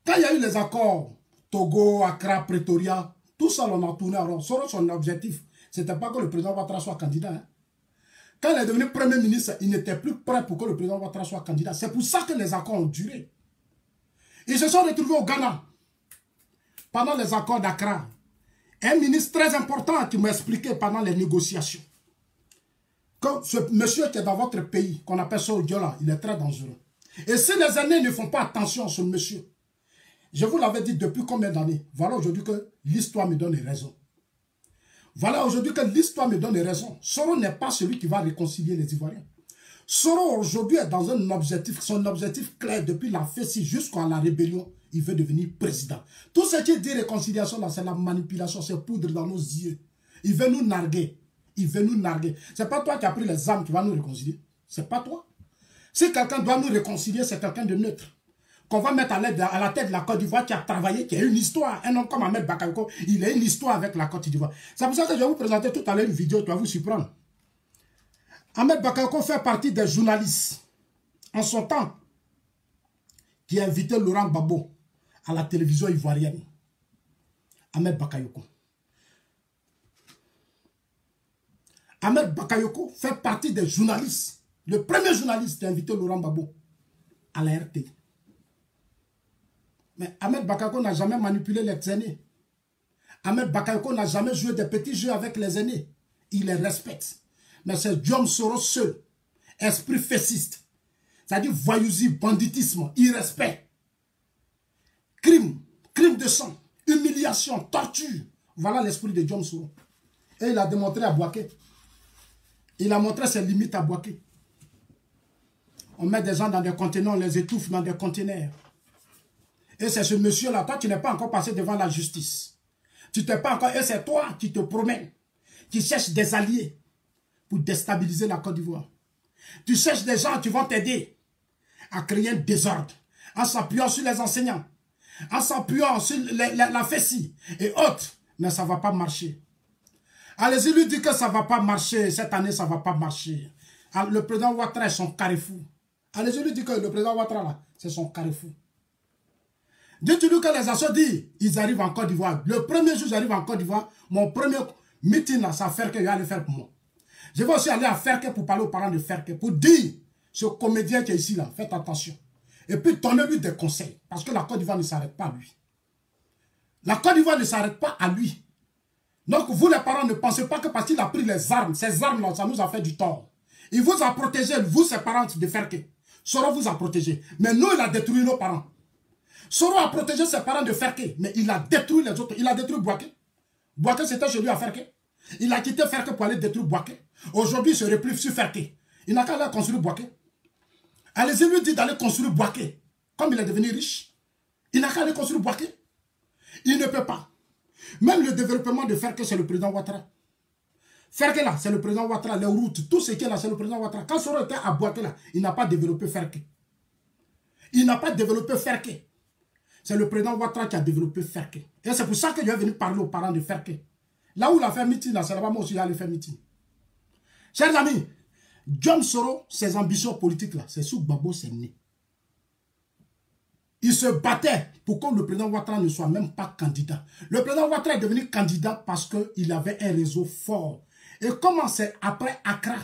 Quand il y a eu les accords Togo, Accra, Pretoria, tout ça on a tourné en rond. Soro, son objectif, ce n'était pas que le président Ouattara soit candidat. Hein. Quand il est devenu Premier ministre, il n'était plus prêt pour que le président Ouattara soit candidat. C'est pour ça que les accords ont duré. Ils se sont retrouvés au Ghana pendant les accords d'Accra. Un ministre très important qui m'a expliqué pendant les négociations que ce monsieur qui est dans votre pays, qu'on appelle Soro Diola, il est très dangereux. Et si les aînés ne font pas attention à ce monsieur, je vous l'avais dit depuis combien d'années, voilà aujourd'hui que l'histoire me donne raison. Voilà aujourd'hui que l'histoire me donne raison. Soro n'est pas celui qui va réconcilier les Ivoiriens. Soro aujourd'hui est dans un objectif, son objectif clair depuis la FESI jusqu'à la rébellion, il veut devenir président. Tout ce qui dit réconciliation là, c'est la manipulation, c'est poudre dans nos yeux. Il veut nous narguer. Il veut nous narguer. Ce n'est pas toi qui as pris les armes qui va nous réconcilier. Ce n'est pas toi. Si quelqu'un doit nous réconcilier, c'est quelqu'un de neutre. Qu'on va mettre à la tête de la Côte d'Ivoire qui a travaillé, qui a une histoire. Un homme comme Ahmed Bakayoko, il a une histoire avec la Côte d'Ivoire. C'est pour ça que je vais vous présenter tout à l'heure une vidéo qui va vous surprendre. Ahmed Bakayoko fait partie des journalistes, en son temps, qui a invité Laurent Gbagbo à la télévision ivoirienne. Ahmed Bakayoko. Ahmed Bakayoko fait partie des journalistes. Le premier journaliste qui a invité Laurent Gbagbo à la RT. Mais Ahmed Bakayoko n'a jamais manipulé les aînés. Ahmed Bakayoko n'a jamais joué des petits jeux avec les aînés. Il les respecte. Mais c'est Djom Soro seul. Esprit fessiste. C'est-à-dire voyousie, banditisme, irrespect. Crime, crime de sang, humiliation, torture. Voilà l'esprit de Djom Soro. Et il a démontré à Bouaké. Il a montré ses limites à Bouaké. On met des gens dans des conteneurs, on les étouffe dans des conteneurs. Et c'est ce monsieur-là, toi tu n'es pas encore passé devant la justice. Tu t'es pas encore, et c'est toi qui te promènes, qui cherches des alliés pour déstabiliser la Côte d'Ivoire. Tu cherches des gens qui vont t'aider à créer un désordre, en s'appuyant sur les enseignants, en s'appuyant sur la FESI et autres. Mais ça ne va pas marcher. Allez-y lui dire que ça ne va pas marcher, cette année ça ne va pas marcher. Le président Ouattara est son carrefour. Allez-y lui dire que le président Ouattara là, c'est son carrefour. Dites-lui que les Açores disent, ils arrivent en Côte d'Ivoire. Le premier jour, j'arrive en Côte d'Ivoire, mon premier meeting là, ça fait que je vais aller faire pour moi. Je vais aussi aller à Ferke pour parler aux parents de Ferke, pour dire, ce comédien qui est ici là, faites attention. Et puis donnez-lui des conseils, parce que la Côte d'Ivoire ne s'arrête pas à lui. La Côte d'Ivoire ne s'arrête pas à lui. Donc vous les parents ne pensez pas que parce qu'il a pris les armes, ces armes là, ça nous a fait du tort. Il vous a protégé, vous ses parents de Ferke. Soro vous a protégé. Mais nous, il a détruit nos parents. Soro a protégé ses parents de Ferke, mais il a détruit les autres. Il a détruit Bouaké. Bouaké, c'était chez lui à Ferke. Il a quitté Ferke pour aller détruire Bouaké. Aujourd'hui, il se replie sur Ferke. Il n'a qu'à aller construire Bouaké. Allez-y lui dire d'aller construire Bouaké. Comme il est devenu riche, il n'a qu'à aller construire Bouaké. Il ne peut pas. Même le développement de Ferke, c'est le président Ouattara. Ferke là, c'est le président Ouattara. Les routes, tout ce qui est là, c'est le président Ouattara. Quand Soro était à Bouaké là, il n'a pas développé Ferke. Il n'a pas développé Ferke. C'est le président Ouattara qui a développé Ferke. Et c'est pour ça que je vais venir parler aux parents de Ferke. Là où il a fait meeting, là, c'est là-bas moi aussi il a fait meeting. Chers amis, John Soro, ses ambitions politiques là, c'est sous Gbagbo c'est né. Il se battait pour que le président Ouattara ne soit même pas candidat. Le président Ouattara est devenu candidat parce qu'il avait un réseau fort. Et comment c'est après Accra?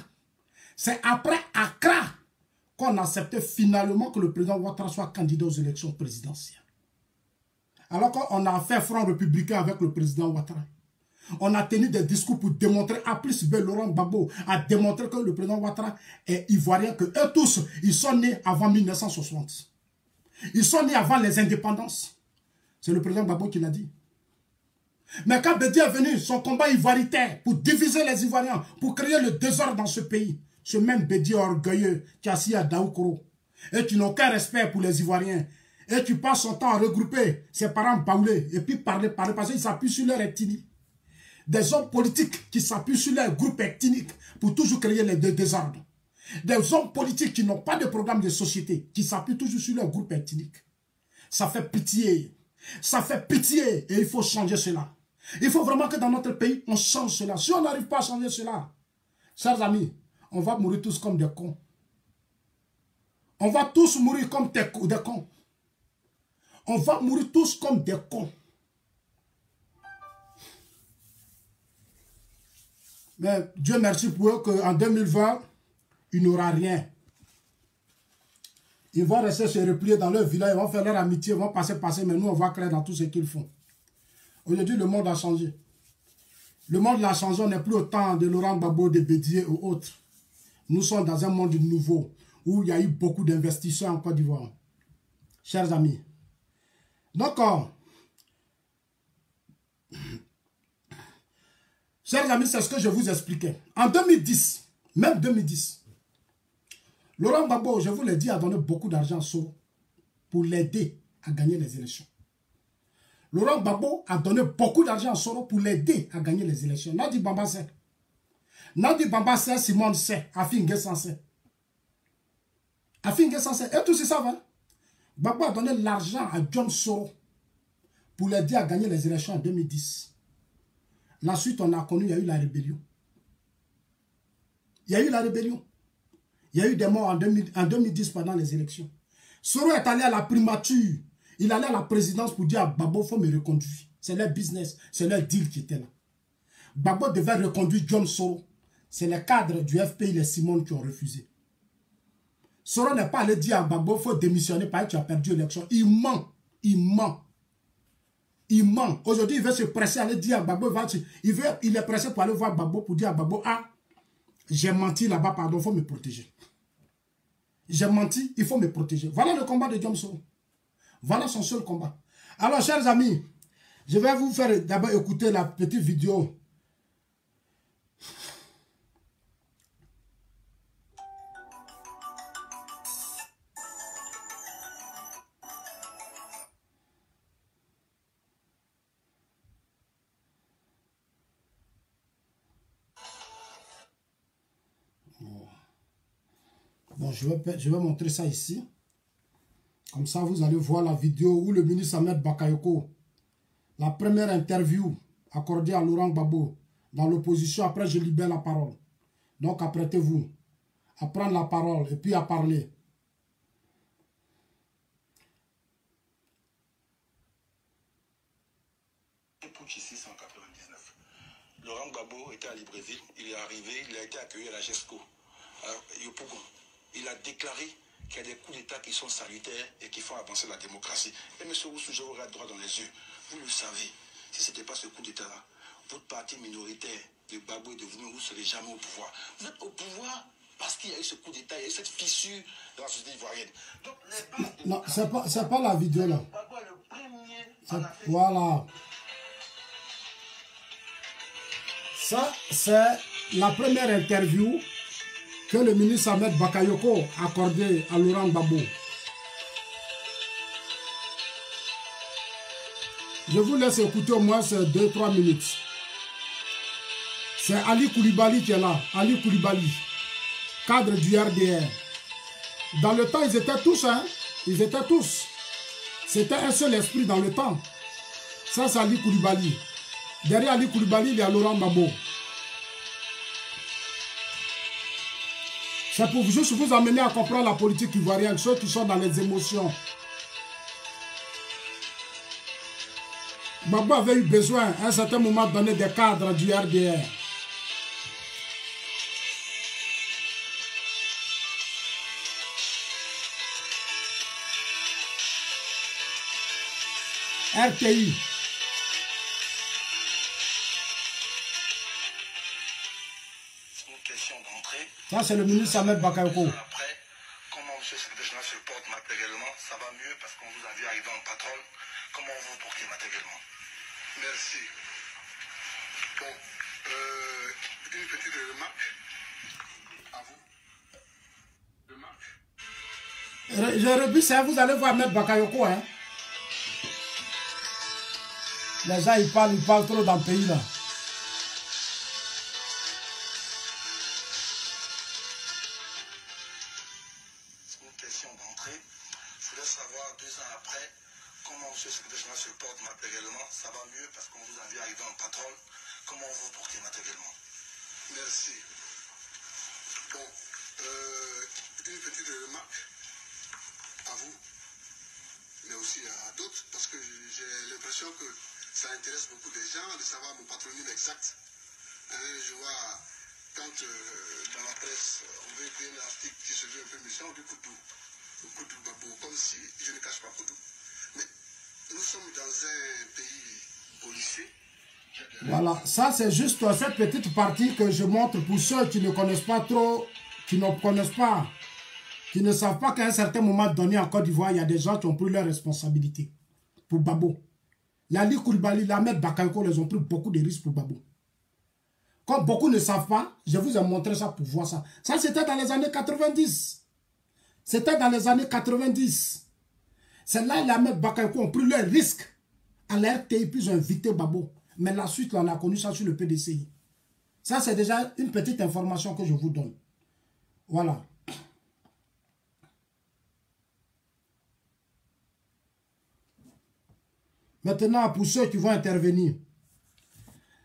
C'est après Accra qu'on acceptait finalement que le président Ouattara soit candidat aux élections présidentielles. Alors qu'on a fait front républicain avec le président Ouattara. On a tenu des discours pour démontrer, à plus B. Laurent Gbagbo a démontré que le président Ouattara est ivoirien, que eux tous, ils sont nés avant 1960. Ils sont nés avant les indépendances. C'est le président Gbagbo qui l'a dit. Mais quand Bédi est venu, son combat ivoiritaire pour diviser les Ivoiriens, pour créer le désordre dans ce pays, ce même Bédi orgueilleux qui a assis à Daoukoro, et qui n'a aucun respect pour les Ivoiriens, et qui passe son temps à regrouper ses parents baoulés, et puis parler, parce qu'ils s'appuient sur leur ethnie. Des hommes politiques qui s'appuient sur leur groupe ethnique pour toujours créer les désordres. Des hommes politiques qui n'ont pas de programme de société, qui s'appuient toujours sur leur groupe ethnique. Ça fait pitié. Ça fait pitié. Et il faut changer cela. Il faut vraiment que dans notre pays, on change cela. Si on n'arrive pas à changer cela, chers amis, on va mourir tous comme des cons. On va tous mourir comme des cons. On va mourir tous comme des cons. Mais Dieu merci pour eux qu'en 2020, il n'aura rien. Ils vont rester se replier dans leur village, ils vont faire leur amitié, ils vont passer, mais nous on va créer dans tout ce qu'ils font. Aujourd'hui, le monde a changé. Le monde a changé, on n'est plus au temps de Laurent Gbagbo, de Bédié ou autres. Nous sommes dans un monde nouveau, où il y a eu beaucoup d'investisseurs en Côte d'Ivoire. Chers amis. Donc, chers amis, c'est ce que je vous expliquais. En 2010, même 2010, Laurent Gbagbo, je vous l'ai dit, a donné beaucoup d'argent à Soro pour l'aider à gagner les élections. Laurent Gbagbo a donné beaucoup d'argent à Soro pour l'aider à gagner les élections. Nadi Bamba sait. Nadi Bamba sait, Simone sait, Afin Guessan sait. Afin Guessan sait. Et tous ils savent. Hein? Gbagbo a donné l'argent à John Soro pour l'aider à gagner les élections en 2010. La suite, on a connu, il y a eu la rébellion. Il y a eu la rébellion. Il y a eu des morts en 2010 pendant les élections. Soro est allé à la primature. Il allait à la présidence pour dire à Gbagbo, il faut me reconduire. C'est leur business, c'est leur deal qui était là. Gbagbo devait reconduire John Soro. C'est les cadres du FPI, les Simone qui ont refusé. Soro n'est pas allé dire à Gbagbo, il faut démissionner parce que tu as perdu l'élection. Il ment. Il ment. Il ment. Aujourd'hui, il veut se presser, aller dire à Gbagbo, il est pressé pour aller voir Gbagbo pour dire à Gbagbo, ah, j'ai menti là-bas, pardon, il faut me protéger. J'ai menti, il faut me protéger. Voilà le combat de John Soro. Voilà son seul combat. Alors, chers amis, je vais vous faire d'abord écouter la petite vidéo. Bon, je vais montrer ça ici. Comme ça, vous allez voir la vidéo où le ministre Ahmed Bakayoko, la première interview accordée à Laurent Gbagbo dans l'opposition. Après, je libère la parole. Donc, apprêtez-vous à prendre la parole et puis à parler. Ici, c'est en 99. Laurent Gbagbo était à Libreville. Il est arrivé, il a été accueilli à la GESCO. Il a déclaré qu'il y a des coups d'État qui sont salutaires et qui font avancer la démocratie. Et M. Oussou, je vous regarde droit dans les yeux. Vous le savez, si ce n'était pas ce coup d'État-là, votre parti minoritaire de Gbagbo est devenu, vous ne serez jamais au pouvoir. Vous êtes au pouvoir parce qu'il y a eu ce coup d'État, il y a eu cette fissure dans la société ivoirienne. Donc, non, c'est pas la vidéo là. Voilà. Ça, c'est la première interview que le ministre Ahmed Bakayoko a accordé à Laurent Gbagbo. Je vous laisse écouter au moins 2-3 minutes. C'est Ali Koulibaly qui est là. Ali Koulibaly, cadre du RDR. Dans le temps, ils étaient tous, hein. Ils étaient tous. C'était un seul esprit dans le temps. Ça, c'est Ali Koulibaly. Derrière Ali Koulibaly, il y a Laurent Gbagbo. C'est pour juste vous amener à comprendre la politique ivoirienne, ceux qui sont dans les émotions. Gbagbo avait eu besoin, à un certain moment, de donner des cadres du RDR. RTI. Ça, c'est le ministre Ahmed Bakayoko. Après, comment M. le secrétaire général se porte matériellement, ça va mieux parce qu'on vous a vu arriver en patrouille. Comment vous vous portez matériellement? Merci. Bon, une petite remarque à vous. Remarque. J'ai revu ça, vous allez voir Ahmed Bakayoko, hein. Les gens, ils parlent trop dans le pays, là. Voilà, ça c'est juste cette petite partie que je montre pour ceux qui ne connaissent pas trop, qui ne connaissent pas, qui ne savent pas qu'à un certain moment donné en Côte d'Ivoire, il y a des gens qui ont pris leurs responsabilités pour Gbagbo. Ali Koulibaly, Ahmed Bakayoko, ils ont pris beaucoup de risques pour Gbagbo. Comme beaucoup ne savent pas, je vous ai montré ça pour voir ça. Ça c'était dans les années 90. C'était dans les années 90. C'est là que Ahmed Bakayoko ont pris leurs risques à la RTI, puis ils ont invité Gbagbo. Mais la suite, on a connu ça sur le PDCI. Ça, c'est déjà une petite information que je vous donne. Voilà. Maintenant, pour ceux qui vont intervenir.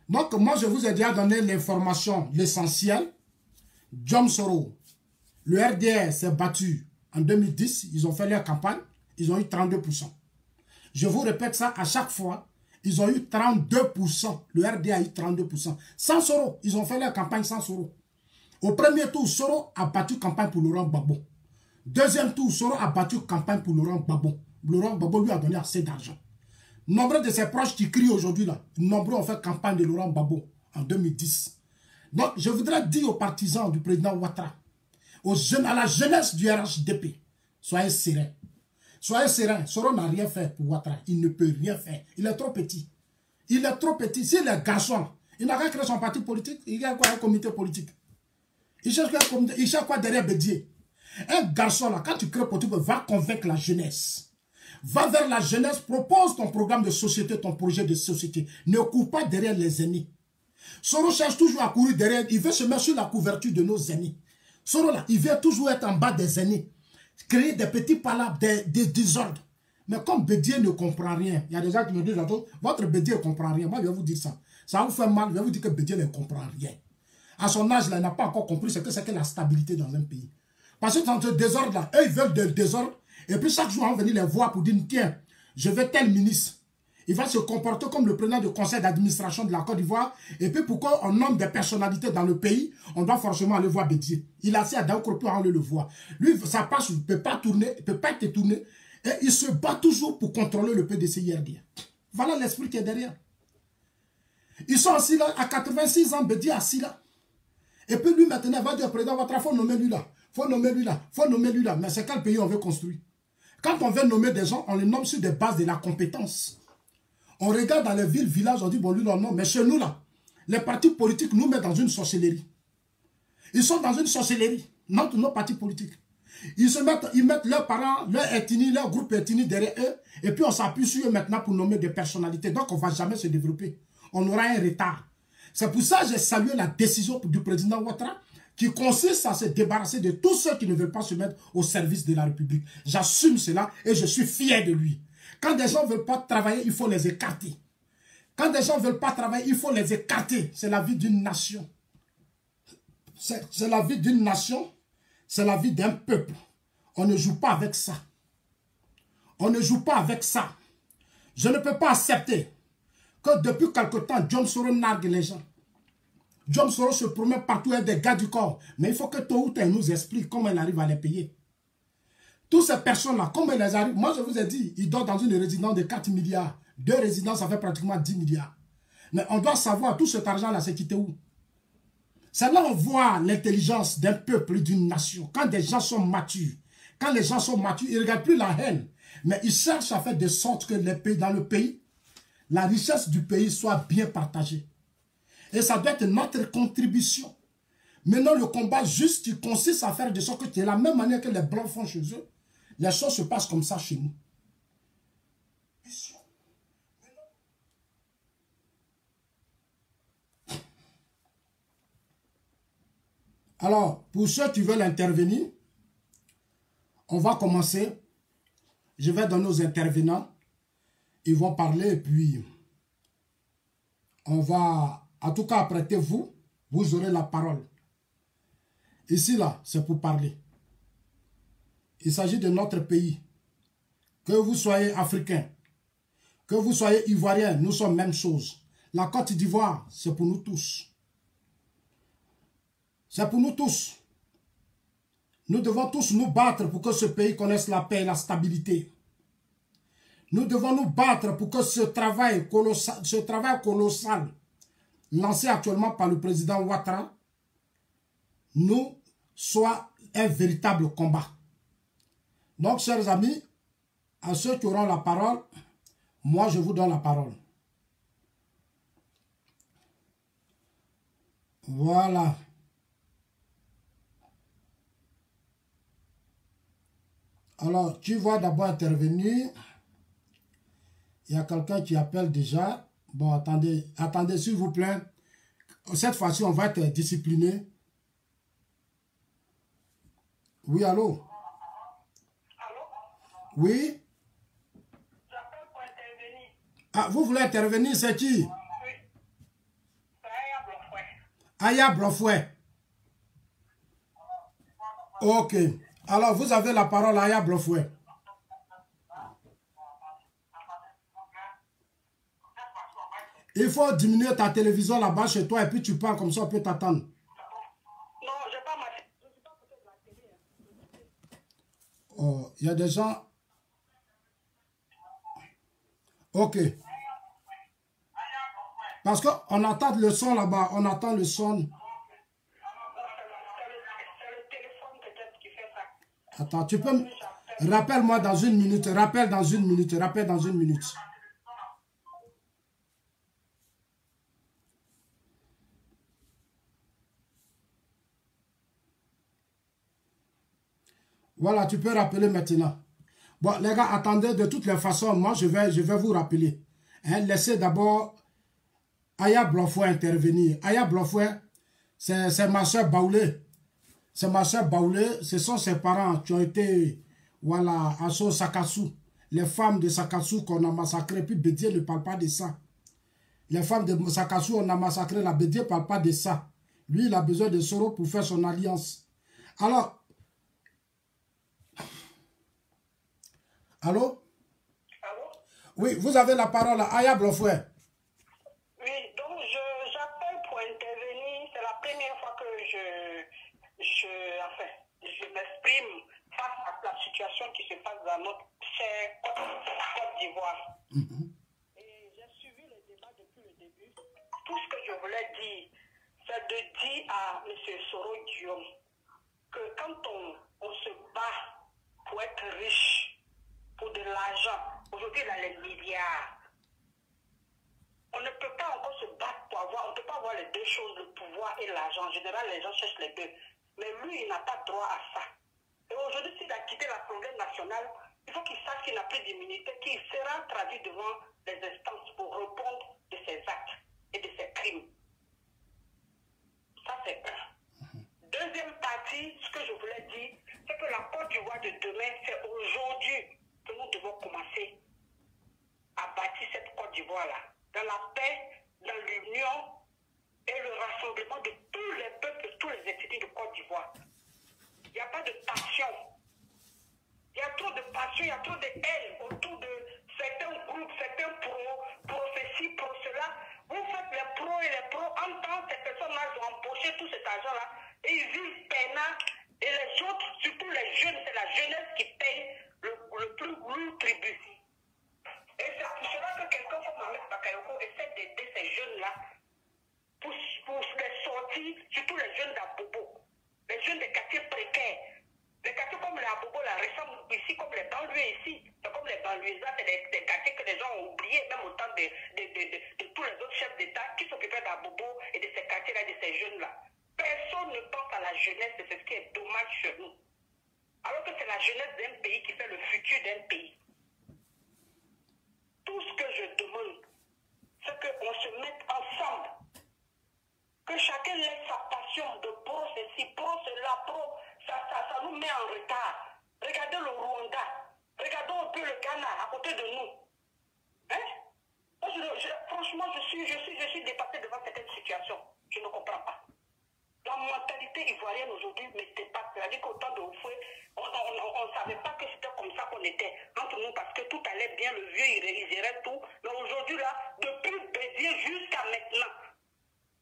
Donc, moi, je vous ai déjà donné l'information, l'essentiel. John Soro, le RDR s'est battu en 2010. Ils ont fait leur campagne. Ils ont eu 32%. Je vous répète ça à chaque fois. Ils ont eu 32%. Le RDA a eu 32%. Sans Soro, ils ont fait leur campagne sans Soro. Au premier tour, Soro a battu campagne pour Laurent Gbagbo. Deuxième tour, Soro a battu campagne pour Laurent Gbagbo. Laurent Gbagbo lui a donné assez d'argent. Nombreux de ses proches qui crient aujourd'hui là, nombreux ont fait campagne de Laurent Gbagbo en 2010. Donc, je voudrais dire aux partisans du président Ouattara, aux jeunes, à la jeunesse du RHDP, soyez sereins. Soyez sereins, Soro n'a rien fait pour Ouattara. Il ne peut rien faire. Il est trop petit. Il est trop petit. S'il est garçon, il n'a qu'à créer son parti politique. Il y a quoi, un comité politique. Il cherche quoi derrière Bédier. Un garçon, là, quand tu crées politique, va convaincre la jeunesse. Va vers la jeunesse, propose ton programme de société, ton projet de société. Ne cours pas derrière les ennemis. Soro cherche toujours à courir derrière. Il veut se mettre sur la couverture de nos ennemis. Soro, là, il veut toujours être en bas des ennemis. Créer des petits palabres, des désordres. Mais comme Bédier ne comprend rien, il y a des gens qui me disent, votre Bédier ne comprend rien. Moi, je vais vous dire ça. Ça vous fait mal, je vais vous dire que Bédier ne comprend rien. À son âge, là, il n'a pas encore compris ce que c'est que la stabilité dans un pays. Parce que dans ce désordre-là, eux, ils veulent des désordres. Et puis chaque jour, on va venir les voir pour dire, tiens, je veux tel ministre. Il va se comporter comme le président du conseil d'administration de la Côte d'Ivoire. Et puis pourquoi on nomme des personnalités dans le pays, on doit forcément aller voir Bédier. Il a assis à Daoukro pour aller le voir. Lui, ça passe, il ne peut pas tourner, il ne peut pas être tourné. Et il se bat toujours pour contrôler le PDCI-RDA. Voilà l'esprit qui est derrière. Ils sont assis là, à 86 ans, Bédier assis là. Et puis lui maintenant, il va dire, président Ouattara, il faut nommer lui là. Il faut nommer lui là. Il faut nommer lui là. Mais c'est quel pays on veut construire? Quand on veut nommer des gens, on les nomme sur des bases de la compétence. On regarde dans les villes, villages, on dit, bon, lui, non, mais chez nous, là, les partis politiques nous mettent dans une sorcellerie. Ils sont dans une sorcellerie. nos partis politiques. Ils mettent leurs parents, leur ethnie, leur groupe ethnique derrière eux, et puis on s'appuie sur eux maintenant pour nommer des personnalités. Donc on ne va jamais se développer. On aura un retard. C'est pour ça que j'ai salué la décision du président Ouattara, qui consiste à se débarrasser de tous ceux qui ne veulent pas se mettre au service de la République. J'assume cela et je suis fier de lui. Quand des gens ne veulent pas travailler, il faut les écarter. Quand des gens ne veulent pas travailler, il faut les écarter. C'est la vie d'une nation. C'est la vie d'une nation. C'est la vie d'un peuple. On ne joue pas avec ça. On ne joue pas avec ça. Je ne peux pas accepter que depuis quelque temps, John Soros nargue les gens. John Soros se promène partout avec des gars du corps. Mais il faut que tôt ou tard, il nous explique comment il arrive à les payer. Toutes ces personnes-là, comment ils les arrivent? Moi, je vous ai dit, ils dorment dans une résidence de 4 milliards. 2 résidences, ça fait pratiquement 10 milliards. Mais on doit savoir, tout cet argent-là, c'est quitté où? C'est là qu'on voit l'intelligence d'un peuple, d'une nation. Quand des gens sont matures, quand les gens sont matures, ils ne regardent plus la haine. Mais ils cherchent à faire de sorte que dans le pays, la richesse du pays soit bien partagée. Et ça doit être notre contribution. Maintenant, le combat juste, il consiste à faire de sorte que de la même manière que les Blancs font chez eux, les choses se passent comme ça chez nous. Alors, pour ceux qui veulent intervenir, on va commencer. Je vais donner aux intervenants. Ils vont parler et puis on va, en tout cas, apprêtez-vous, vous aurez la parole. Ici, là, c'est pour parler. Il s'agit de notre pays. Que vous soyez africain, que vous soyez ivoirien, nous sommes même chose. La Côte d'Ivoire, c'est pour nous tous. C'est pour nous tous. Nous devons tous nous battre pour que ce pays connaisse la paix et la stabilité. Nous devons nous battre pour que ce travail colossal lancé actuellement par le président Ouattara nous soit un véritable combat. Donc, chers amis, à ceux qui auront la parole, moi je vous donne la parole. Voilà. Alors, tu vas d'abord intervenir. Il y a quelqu'un qui appelle déjà. Bon, attendez, s'il vous plaît. Cette fois-ci, on va être discipliné. Oui, allô? Allô? Oui? J'appelle pour intervenir. Ah, vous voulez intervenir, c'est qui? Oui. C'est Aya Blofoué. Aya Blofoué. Ok. Alors, vous avez la parole, Aya Blofoué. Il faut diminuer ta télévision là-bas chez toi et puis tu parles comme ça, on peut t'attendre. Non, je n'ai pas ma télé. Je ne suis pas côté de la télé. Oh, il y a des gens... Ok. Parce qu'on entend le son là-bas, on entend le son. C'est le téléphone peut-être qui fait ça. Attends, tu peux... Rappelle-moi dans une minute, rappelle dans une minute. Voilà, tu peux rappeler maintenant. Bon, les gars, attendez, de toutes les façons, moi, je vais vous rappeler. Hein, laissez d'abord Aya Blofoué intervenir. Aya Blofoué, c'est ma soeur Baoulé. C'est ma soeur Baoulé. Ce sont ses parents qui ont été, voilà, à son Sakassou. Les femmes de Sakassou qu'on a massacrées. Puis Bédié ne parle pas de ça. Les femmes de Sakassou, on a massacré. La Bédié ne parle pas de ça. Lui, il a besoin de Soros pour faire son alliance. Alors, allô? Allô? Oui, vous avez la parole, Aya Blofoué. Oui, donc j'appelle pour intervenir. C'est la première fois que je m'exprime face à la situation qui se passe dans notre chère Côte d'Ivoire. Et j'ai suivi le débat depuis le début. Tout ce que je voulais dire, c'est de dire à M. Soro Guillaume que quand on se bat pour être riche, pour de l'argent, aujourd'hui il a les milliards. On ne peut pas encore se battre pour avoir, on ne peut pas avoir les deux choses, le pouvoir et l'argent. En général, les gens cherchent les deux. Mais lui, il n'a pas droit à ça. Et aujourd'hui, s'il a quitté l'Assemblée nationale, il faut qu'il sache qu'il n'a plus d'immunité, qu'il sera traduit devant les instances pour répondre de ses actes et de ses crimes. Ça, c'est un. Deuxième partie, ce que je voulais dire, c'est que la Côte d'Ivoire de demain, c'est aujourd'hui que nous devons commencer à bâtir cette Côte d'Ivoire-là, dans la paix, dans l'union et le rassemblement de tous les peuples, tous les ethnies de Côte d'Ivoire. Il n'y a pas de passion. Il y a trop de passion, il y a trop de haine autour de certains groupes, certains pro-ceci, pro-cela. Vous faites les pros et les pros, en temps, ces personnes-là ont empoché tout cet argent-là et ils vivent peinard. Et les autres, surtout les jeunes, c'est la jeunesse qui paye le plus lourd tribut. Et c'est pour cela que quelqu'un comme Ahmed Bakayoko essaie d'aider ces jeunes-là pour les sortir, surtout les jeunes d'Abobo, les jeunes des quartiers précaires. Les quartiers comme les Abobo, la ressemblent ici comme les banlieues ici. C'est comme les banlieues, c'est des quartiers que les gens ont oubliés, même au temps de tous les autres chefs d'État qui s'occupaient d'Abobo et de ces quartiers-là, de ces jeunes-là. Personne ne pense à la jeunesse et c'est ce qui est dommage chez nous. Alors que c'est la jeunesse d'un pays qui fait le futur d'un pays. Tout ce que je demande, c'est qu'on se mette ensemble. Que chacun laisse sa passion de pro ceci, pro cela, pro, ça nous met en retard. Regardez le Rwanda, regardons un peu le Ghana à côté de nous. Hein? Franchement, je suis dépassé devant certaines situations. Je ne comprends pas. La mentalité ivoirienne aujourd'hui ne m'était pas. C'est-à-dire qu'au temps de Oufoué, on ne savait pas que c'était comme ça qu'on était entre nous parce que tout allait bien, le vieux il gérait tout. Mais aujourd'hui, là, depuis Bédier jusqu'à maintenant,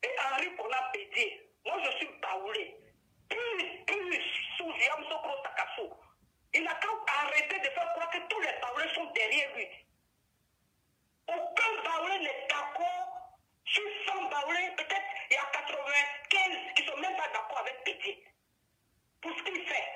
et Henri qu'on a Bédier, moi je suis baoulé. Plus sous Yam Sokro Takasso. Il n'a qu'à arrêter de faire croire que tous les baoulés sont derrière lui. Aucun baoulé n'est d'accord. Sur 100 baoulés, peut-être il y a 95 qui ne sont même pas d'accord avec Bédier. Pour ce qu'il fait.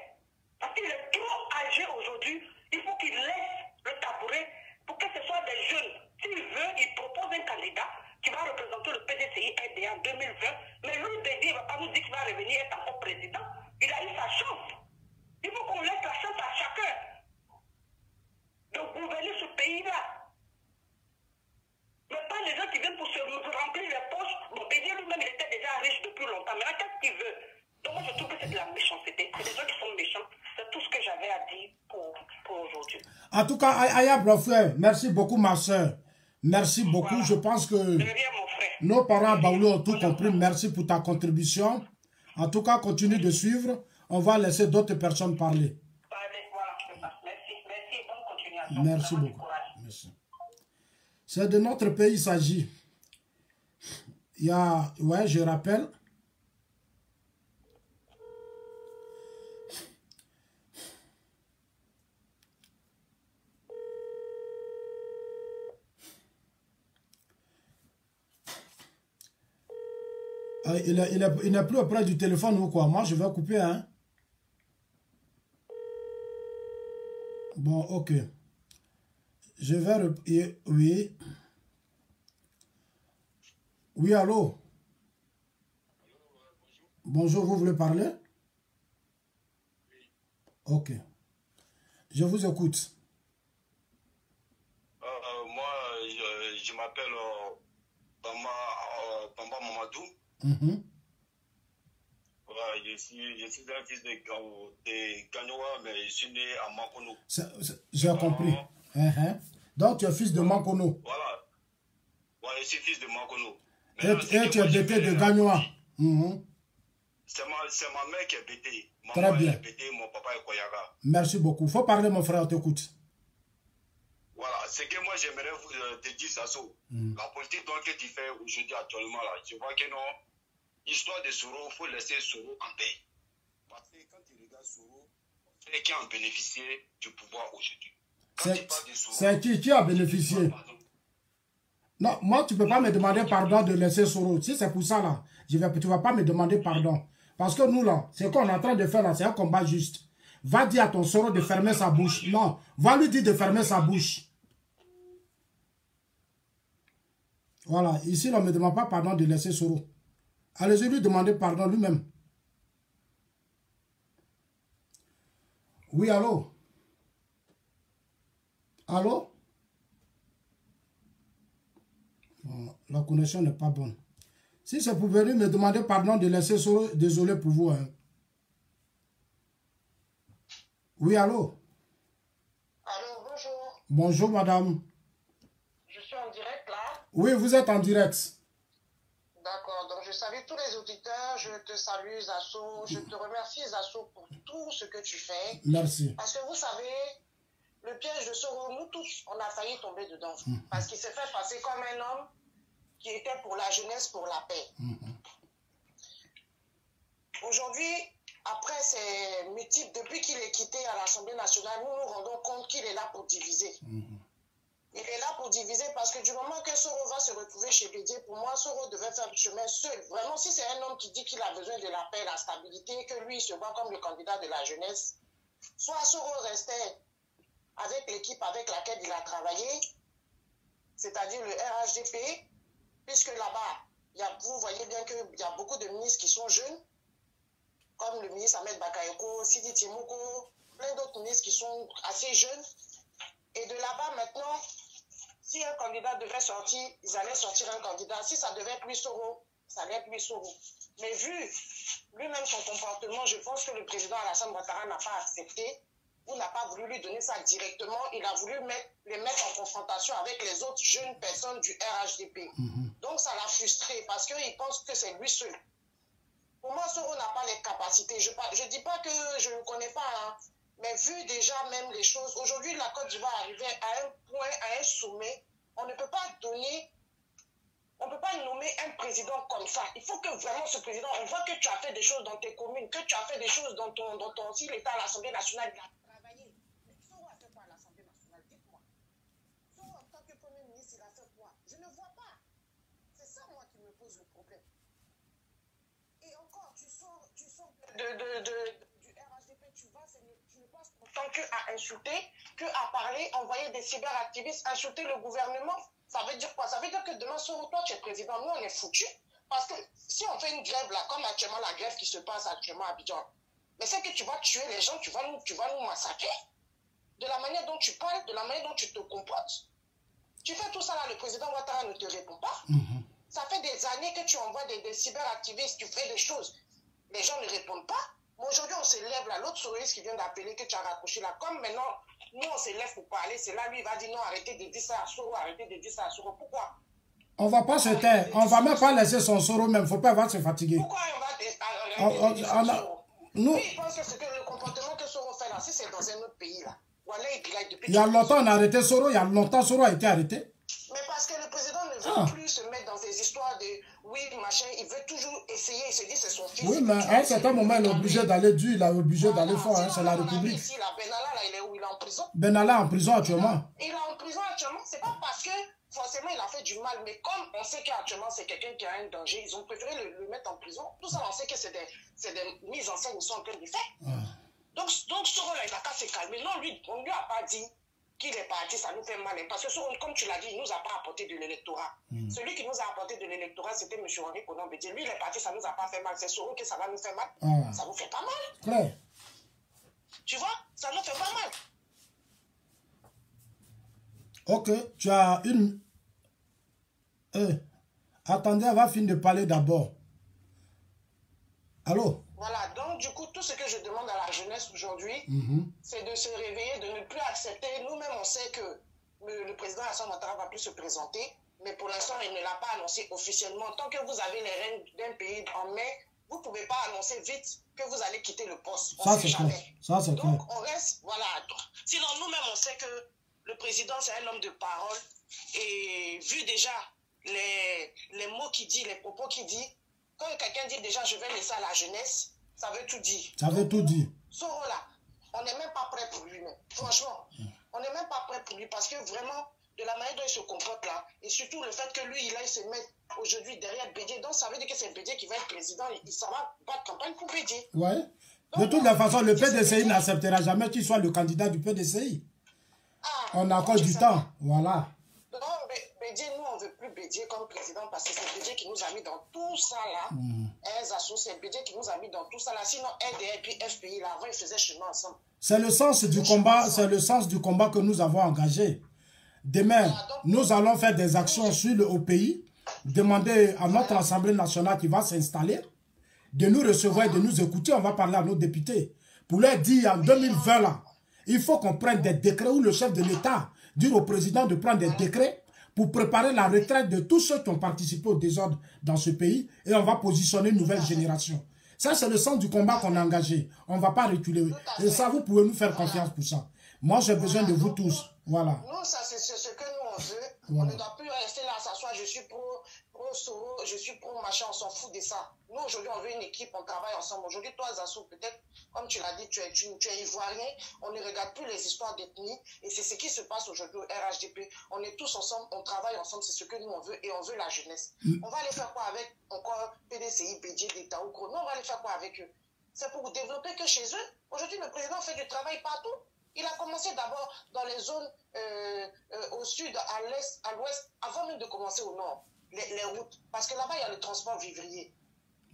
Parce qu'il est trop âgé aujourd'hui. Il faut qu'il laisse le tabouret pour que ce soit des jeunes. S'il veut, il propose un candidat qui va représenter le PDCI RD en 2020. Mais lui, Bédier, il ne va pas nous dire qu'il va revenir être encore président. Il a eu sa chance. Il faut qu'on laisse la chance à chacun de gouverner ce pays-là. Mais pas les gens qui viennent pour se remplir les poches. Bon, Bédier lui-même, il était déjà riche depuis longtemps. Maintenant, qu'est-ce qu'il veut? Donc, moi, je trouve que c'est de la méchanceté. C'est des gens qui sont méchants. C'est tout ce que j'avais à dire pour aujourd'hui. En tout cas, Aya Brofrère, merci beaucoup, ma soeur. Merci beaucoup. Voilà. Je pense que nos parents Baoulé ont tout compris. Merci pour ta contribution. En tout cas, continue de suivre. On va laisser d'autres personnes parler. Merci. Bonne continuation. Merci beaucoup. Merci. C'est de notre pays, il s'agit. Il y a, ouais, je rappelle. Il n'est plus auprès du téléphone ou quoi? Moi, je vais couper, hein. Bon, ok. Je vais... Oui. Oui, allô? Bonjour, vous voulez parler? Ok. Je vous écoute. Moi, je m'appelle Bamba Mamadou. Voilà, je suis un fils de Gagnoua, mais je suis né à Mankono. J'ai compris. Donc, tu es fils de Mankono. Voilà. Ouais, je suis fils de Mankono. Et tu es bêté de Gagnoua. C'est ma mère qui est bêtée. Très bien. Est bêtée, mon papa est Koyaga. Merci beaucoup. Il faut parler, mon frère, on t'écoute. Voilà, ce que moi j'aimerais te dire, Sasso. La politique que tu fais aujourd'hui actuellement, là, je vois que non, histoire de Soro, il faut laisser Soro en paix. Parce que quand tu regardes Soro, c'est qui a bénéficié du pouvoir aujourd'hui. C'est qui a bénéficié? Non, moi, tu ne peux pas me demander pardon de laisser Soro. Si c'est pour ça, là, tu ne vas pas me demander pardon. Parce que nous, là, ce qu'on est en train de faire, là, c'est un combat juste. Va dire à ton Soro de fermer sa bouche. Non, va lui dire de fermer sa bouche. Voilà, ici, on ne me demande pas pardon de laisser Soro. Allez-y lui demander pardon lui-même. Oui, allô? Allô? Bon, la connexion n'est pas bonne. Si c'est pour venir me demander pardon de laisser Soro, désolé pour vous. Hein. Oui, allô? Allô, bonjour. Bonjour, madame. Je suis en direct là. Oui, vous êtes en direct. D'accord, donc je salue tous les auditeurs, je te salue Zasso, je te remercie Zasso pour tout ce que tu fais. Merci. Parce que vous savez, le piège de Soro, nous tous, on a failli tomber dedans. Parce qu'il s'est fait passer comme un homme qui était pour la jeunesse, pour la paix. Aujourd'hui, après ces multiples, depuis qu'il est quitté à l'Assemblée nationale, nous nous rendons compte qu'il est là pour diviser. Il est là pour diviser parce que du moment que Soro va se retrouver chez Bédié, pour moi, Soro devait faire le chemin seul. Vraiment, si c'est un homme qui dit qu'il a besoin de la paix, la stabilité, que lui, il se voit comme le candidat de la jeunesse, soit Soro restait avec l'équipe avec laquelle il a travaillé, c'est-à-dire le RHDP, puisque là-bas, vous voyez bien qu'il y a beaucoup de ministres qui sont jeunes, comme le ministre Ahmed Bakayoko, Sidi Timoko, plein d'autres ministres qui sont assez jeunes. Et de là-bas, maintenant, si un candidat devait sortir, ils allaient sortir un candidat. Si ça devait être lui Soro, ça allait être lui Soro. Mais vu lui-même son comportement, je pense que le président Alassane Ouattara n'a pas accepté ou n'a pas voulu lui donner ça directement. Il a voulu les mettre en confrontation avec les autres jeunes personnes du RHDP. Donc ça l'a frustré parce qu'il pense que c'est lui seul. Pour moi, Soro n'a pas les capacités. Je ne dis pas que je ne le connais pas, hein. Mais vu déjà même les choses, aujourd'hui la Côte d'Ivoire arrivait à un point, à un sommet, on ne peut pas nommer un président comme ça. Il faut que vraiment ce président, on voit que tu as fait des choses dans tes communes, que tu as fait des choses dans ton si l'État à l'Assemblée nationale, il a travaillé. Mais Soro a fait quoi à l'Assemblée nationale? Dites-moi. Soro en tant que Premier ministre, il a fait quoi? Je ne vois pas. C'est ça moi qui me pose le problème. Et encore, tu sors du RHDP, tu ne passes autant qu'à insulter, qu'à parler, envoyer des cyberactivistes, insulter le gouvernement. Ça veut dire quoi? Ça veut dire que demain, Soro, toi, tu es président, nous, on est foutus. Parce que si on fait une grève là, comme actuellement la grève qui se passe actuellement à Abidjan, mais c'est que tu vas tuer les gens, tu vas nous massacrer. De la manière dont tu parles, de la manière dont tu te comportes. Tu fais tout ça là, le président Ouattara ne te répond pas. Ça fait des années que tu envoies des cyberactivistes, tu fais des choses. Les gens ne répondent pas. Mais aujourd'hui, on se lève là. L'autre souriste qui vient d'appeler, que tu as raccroché là. Comme maintenant, nous, on se lève pour parler. C'est là, lui, il va dire non, arrêtez de dire ça à Soro, arrêtez de dire ça à Soro. Pourquoi? On ne va pas se taire. On ne va même pas laisser son Soro même. Il ne faut pas avoir se fatiguer. Pourquoi on va arrêter de dire ça à Soro? Nous, oui, il pense que c'est que le comportement que Soro fait là, si c'est dans un autre pays là. Voilà, il y a longtemps, on a arrêté Soro. Il y a longtemps, Soro a été arrêté. Mais parce que le président ne veut plus se mettre dans ces histoires de oui, machin, il veut toujours essayer, il se dit c'est son fils. Oui, mais à un certain moment, il est obligé d'aller dur, il est obligé d'aller fort, hein, c'est la République. Ici, là, Benalla, là, il est où? Il est en prison. Benalla est en prison actuellement. Il est en prison actuellement, c'est pas parce que forcément il a fait du mal, mais comme on sait qu'actuellement c'est quelqu'un qui a un danger, ils ont préféré le mettre en prison. Tout ça, on sait que c'est des mises en scène qui sont en train de faire. Donc Soro, là, il n'a qu'à se calmer. Non, lui, on ne lui a pas dit qu'il est parti, ça nous fait mal. Parce que Soro, comme tu l'as dit, il ne nous a pas apporté de l'électorat. Celui qui nous a apporté de l'électorat, c'était M. Henri Konan Bédié. Lui, il est parti, ça ne nous a pas fait mal. C'est Soro que ça va nous faire mal. Ça ne nous fait pas mal. Ouais. Tu vois, ça nous fait pas mal. Ok, tu as une... attendez, on va finir de parler d'abord. Allô? Voilà, donc du coup, tout ce que je demande à la jeunesse aujourd'hui, c'est de se réveiller, de ne plus accepter. Nous-mêmes, on sait que le président Alassane Ouattara va plus se présenter, mais pour l'instant, il ne l'a pas annoncé officiellement. Tant que vous avez les rênes d'un pays en main, vous ne pouvez pas annoncer vite que vous allez quitter le poste. Ça, c'est clair. Ça, c'est clair. Donc, on reste, voilà. Sinon, nous-mêmes, on sait que le président, c'est un homme de parole. Et vu déjà les mots qu'il dit, les propos qu'il dit, quand quelqu'un dit déjà je vais laisser à la jeunesse, ça veut tout dire. Ça veut tout dire. Soro là, on n'est même pas prêt pour lui-même. Franchement, on n'est même pas prêt pour lui parce que vraiment, de la manière dont il se comporte là, et surtout le fait que lui, il aille se mettre aujourd'hui derrière Bédié, donc ça veut dire que c'est Bédié qui va être président, ça va battre campagne pour Bédié. Ouais. De toute façon, le PDCI n'acceptera jamais qu'il soit le candidat du PDCI. On a encore du temps. Voilà. Non, Bédier, nous, on ne veut plus Bédier comme président parce que c'est Bédier qui nous a mis dans tout ça là. C'est Bédier qui nous a mis dans tout ça là. Sinon, LDR et puis FPI, là, avant, ils faisaient chemin ensemble. C'est le sens du combat, c'est le sens du combat que nous avons engagé. Demain, nous allons faire des actions au pays, demander à notre Assemblée nationale qui va s'installer de nous recevoir et de nous écouter. On va parler à nos députés pour leur dire en 2020 là, il faut qu'on prenne des décrets où le chef de l'État dit au président de prendre des décrets pour préparer la retraite de tous ceux qui ont participé au désordre dans ce pays et on va positionner une nouvelle génération. Ça, c'est le sens du combat qu'on a engagé. On ne va pas reculer. Et ça, vous pouvez nous faire confiance pour ça. Moi, j'ai besoin de vous tous. Voilà. Nous, ça, c'est ce que nous, on veut. Voilà. On ne doit plus rester là, s'asseoir. Je suis pro Soro, je suis pro machin. On s'en fout de ça. Nous, aujourd'hui, on veut une équipe. On travaille ensemble. Aujourd'hui, toi, Zasso, peut-être, comme tu l'as dit, tu es ivoirien. On ne regarde plus les histoires d'ethnie. Et c'est ce qui se passe aujourd'hui au RHDP. On est tous ensemble. On travaille ensemble. C'est ce que nous, on veut. Et on veut la jeunesse. On va aller faire quoi avec encore PDCI, Bédier, d'État ou Gros? Nous, on va aller faire quoi avec eux? C'est pour développer que chez eux. Aujourd'hui, le président fait du travail partout. Il a commencé d'abord dans les zones au sud, à l'est, à l'ouest, avant même de commencer au nord, les routes. Parce que là-bas, il y a le transport vivrier.